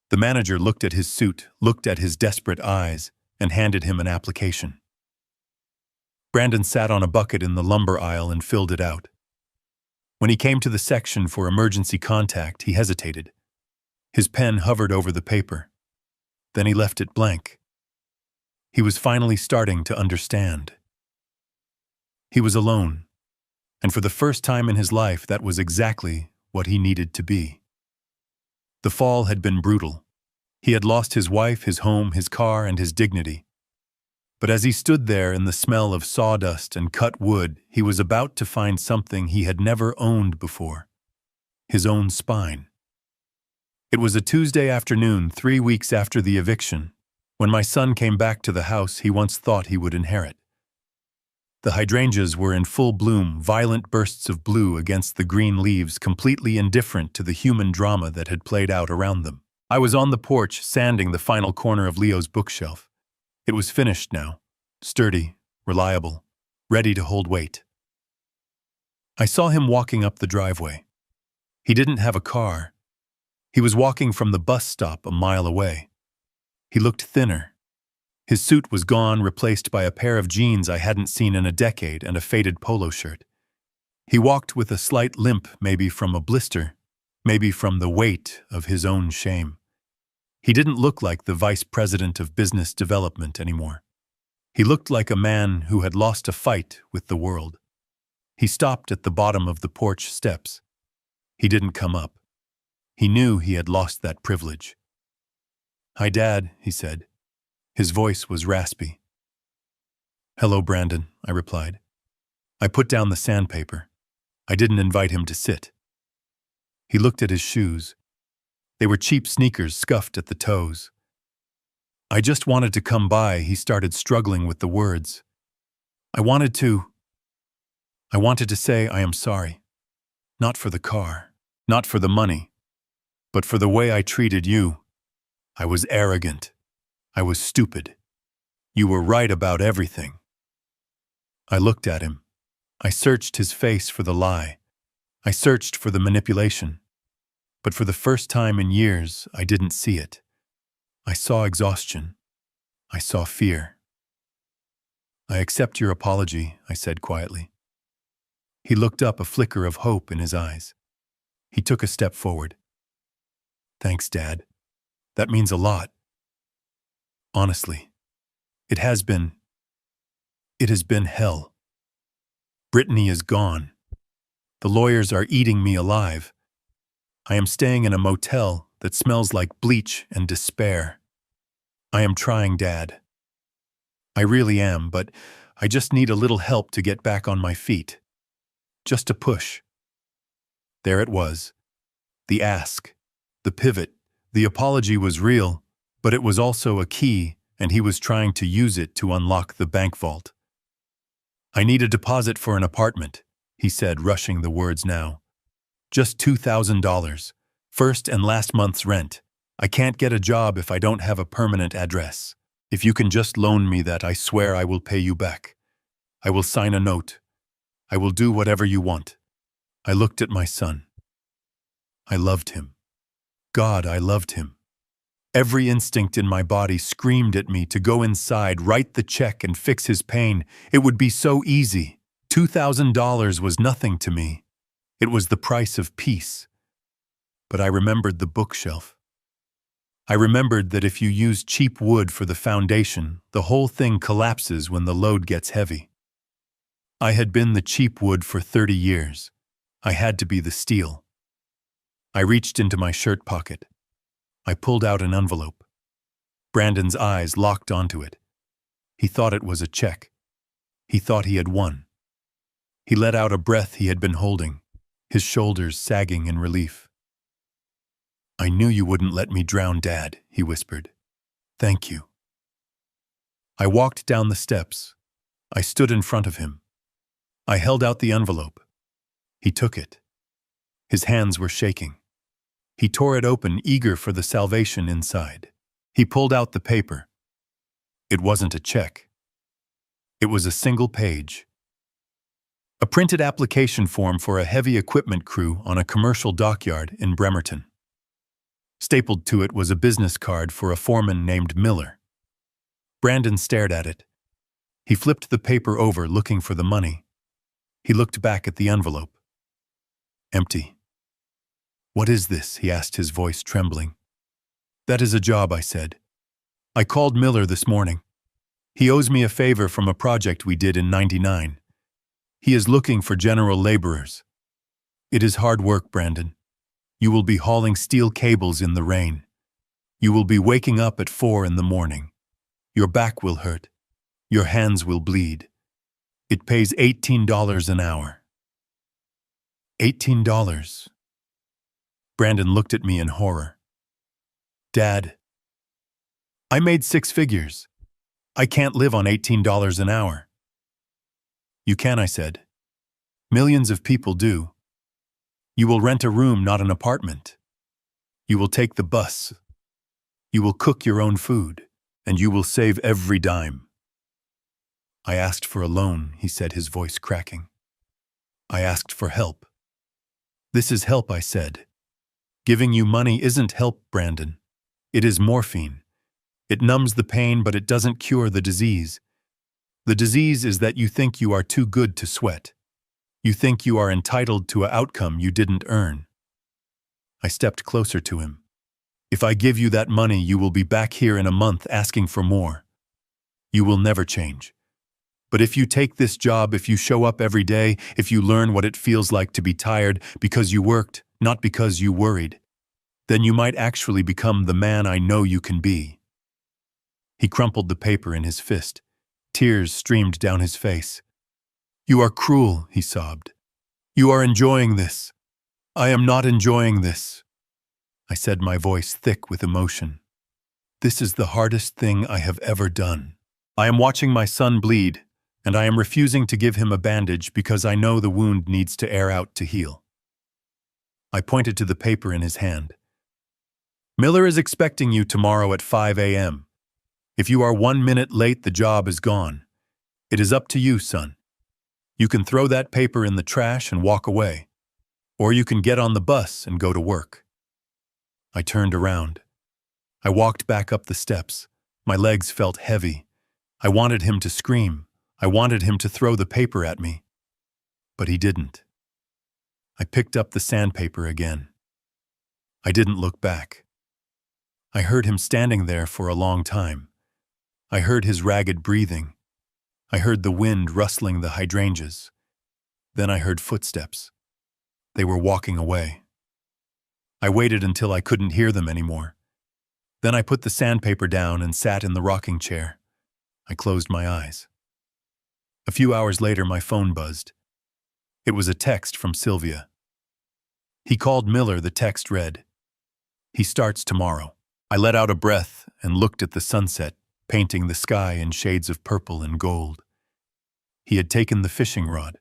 The manager looked at his suit, looked at his desperate eyes, and handed him an application. Brandon sat on a bucket in the lumber aisle and filled it out. When he came to the section for emergency contact, he hesitated. His pen hovered over the paper. Then he left it blank. He was finally starting to understand. He was alone, and for the first time in his life, that was exactly what he needed to be. The fall had been brutal. He had lost his wife, his home, his car, and his dignity. But as he stood there in the smell of sawdust and cut wood, he was about to find something he had never owned before: his own spine. It was a Tuesday afternoon, 3 weeks after the eviction, when my son came back to the house he once thought he would inherit. The hydrangeas were in full bloom, violent bursts of blue against the green leaves, completely indifferent to the human drama that had played out around them. I was on the porch, sanding the final corner of Leo's bookshelf. It was finished now, sturdy, reliable, ready to hold weight. I saw him walking up the driveway. He didn't have a car. He was walking from the bus stop a mile away. He looked thinner. His suit was gone, replaced by a pair of jeans I hadn't seen in a decade and a faded polo shirt. He walked with a slight limp, maybe from a blister, maybe from the weight of his own shame. He didn't look like the vice president of business development anymore. He looked like a man who had lost a fight with the world. He stopped at the bottom of the porch steps. He didn't come up. He knew he had lost that privilege. "Hi, Dad," he said. His voice was raspy. "Hello, Brandon," I replied. I put down the sandpaper. I didn't invite him to sit. He looked at his shoes. They were cheap sneakers, scuffed at the toes. "I just wanted to come by," he started, struggling with the words. I wanted to say I am sorry. Not for the car, not for the money, but for the way I treated you. I was arrogant. I was stupid. You were right about everything." I looked at him. I searched his face for the lie. I searched for the manipulation. But for the first time in years, I didn't see it. I saw exhaustion. I saw fear. "I accept your apology," I said quietly. He looked up, a flicker of hope in his eyes. He took a step forward. "Thanks, Dad. That means a lot. Honestly, it has been hell. Brittany is gone. The lawyers are eating me alive. I am staying in a motel that smells like bleach and despair. I am trying, Dad. I really am, but I just need a little help to get back on my feet. Just a push." There it was. The ask, the pivot, the apology was real, but it was also a key, and he was trying to use it to unlock the bank vault. "I need a deposit for an apartment," he said, rushing the words now. "Just $2,000, first and last month's rent. I can't get a job if I don't have a permanent address. If you can just loan me that, I swear I will pay you back. I will sign a note. I will do whatever you want." I looked at my son. I loved him. God, I loved him. Every instinct in my body screamed at me to go inside, write the check, and fix his pain. It would be so easy. $2,000 was nothing to me. It was the price of peace. But I remembered the bookshelf. I remembered that if you use cheap wood for the foundation, the whole thing collapses when the load gets heavy. I had been the cheap wood for 30 years. I had to be the steel. I reached into my shirt pocket. I pulled out an envelope. Brandon's eyes locked onto it. He thought it was a check. He thought he had won. He let out a breath he had been holding, his shoulders sagging in relief. "I knew you wouldn't let me drown, Dad," he whispered. "Thank you." I walked down the steps. I stood in front of him. I held out the envelope. He took it. His hands were shaking. He tore it open, eager for the salvation inside. He pulled out the paper. It wasn't a check. It was a single page. A printed application form for a heavy equipment crew on a commercial dockyard in Bremerton. Stapled to it was a business card for a foreman named Miller. Brandon stared at it. He flipped the paper over, looking for the money. He looked back at the envelope. Empty. "What is this?" he asked, his voice trembling. "That is a job," I said. "I called Miller this morning. He owes me a favor from a project we did in '99. He is looking for general laborers. It is hard work, Brandon. You will be hauling steel cables in the rain. You will be waking up at 4 in the morning. Your back will hurt. Your hands will bleed. It pays $18 an hour." $18. Brandon looked at me in horror. "Dad, I made 6 figures. I can't live on $18 an hour." "You can," I said. "Millions of people do. You will rent a room, not an apartment. You will take the bus. You will cook your own food, and you will save every dime." "I asked for a loan," he said, his voice cracking. "I asked for help." "This is help," I said. "Giving you money isn't help, Brandon. It is morphine. It numbs the pain, but it doesn't cure the disease. The disease is that you think you are too good to sweat. You think you are entitled to an outcome you didn't earn." I stepped closer to him. "If I give you that money, you will be back here in a month asking for more. You will never change. But if you take this job, if you show up every day, if you learn what it feels like to be tired because you worked, not because you worried, then you might actually become the man I know you can be." He crumpled the paper in his fist. Tears streamed down his face. "You are cruel," he sobbed. "You are enjoying this. I am not enjoying this." I said, my voice thick with emotion. "This is the hardest thing I have ever done. I am watching my son bleed, and I am refusing to give him a bandage because I know the wound needs to air out to heal." I pointed to the paper in his hand. "Miller is expecting you tomorrow at 5 a.m. If you are 1 minute late, the job is gone. It is up to you, son. You can throw that paper in the trash and walk away, or you can get on the bus and go to work." I turned around. I walked back up the steps. My legs felt heavy. I wanted him to scream. I wanted him to throw the paper at me. But he didn't. I picked up the sandpaper again. I didn't look back. I heard him standing there for a long time. I heard his ragged breathing. I heard the wind rustling the hydrangeas. Then I heard footsteps. They were walking away. I waited until I couldn't hear them anymore. Then I put the sandpaper down and sat in the rocking chair. I closed my eyes. A few hours later, my phone buzzed. It was a text from Sylvia. "He called Miller," the text read. "He starts tomorrow." I let out a breath and looked at the sunset, painting the sky in shades of purple and gold. He had taken the fishing rod.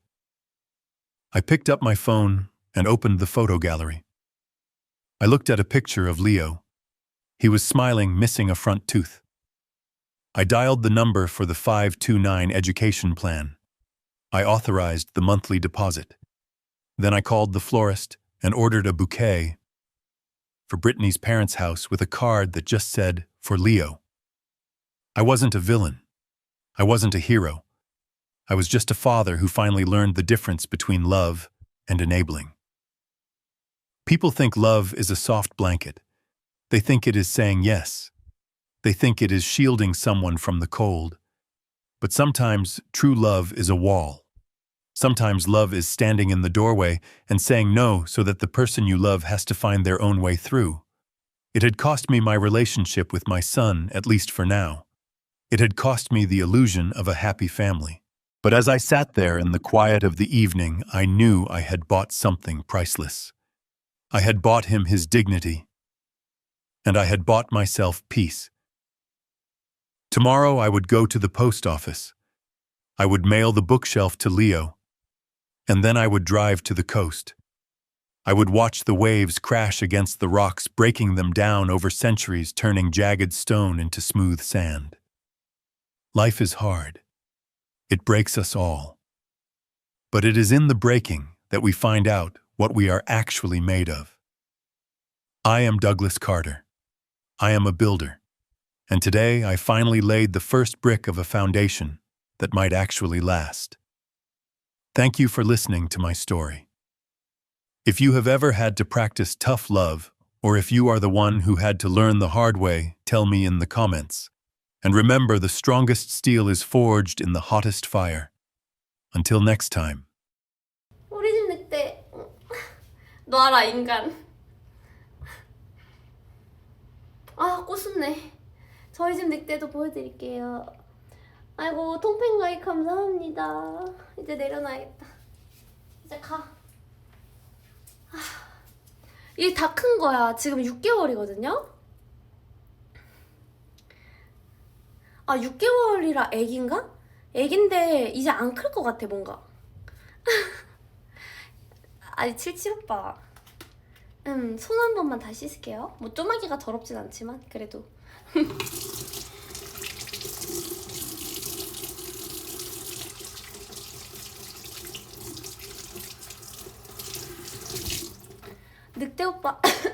I picked up my phone and opened the photo gallery. I looked at a picture of Leo. He was smiling, missing a front tooth. I dialed the number for the 529 education plan. I authorized the monthly deposit. Then I called the florist and ordered a bouquet for Brittany's parents' house with a card that just said, "For Leo." I wasn't a villain. I wasn't a hero. I was just a father who finally learned the difference between love and enabling. People think love is a soft blanket. They think it is saying yes. They think it is shielding someone from the cold. But sometimes true love is a wall. Sometimes love is standing in the doorway and saying no so that the person you love has to find their own way through. It had cost me my relationship with my son, at least for now. It had cost me the illusion of a happy family. But as I sat there in the quiet of the evening, I knew I had bought something priceless. I had bought him his dignity, and I had bought myself peace. Tomorrow I would go to the post office. I would mail the bookshelf to Leo, and then I would drive to the coast. I would watch the waves crash against the rocks, breaking them down over centuries, turning jagged stone into smooth sand. Life is hard. It breaks us all. But it is in the breaking that we find out what we are actually made of. I am Douglas Carter. I am a builder. And today I finally laid the first brick of a foundation that might actually last. Thank you for listening to my story. If you have ever had to practice tough love, or if you are the one who had to learn the hard way, tell me in the comments. And remember, the strongest steel is forged in the hottest fire. Until next time. 우리 집 늑대. 놔라 인간. 아 꼬숩네. 저희 집 늑대도 보여드릴게요. 아이고 통팬 가입 감사합니다. 이제 내려놔야겠다. 이제 가. 이게 다 큰 거야. 지금 6개월이거든요. 아 6개월이라 애기인가? 애기인데 이제 안 클 것 같아 뭔가. 아니 칠칠 오빠. 손 한 번만 다시 씻을게요. 뭐 쪼마기가 더럽진 않지만 그래도. 늑대 오빠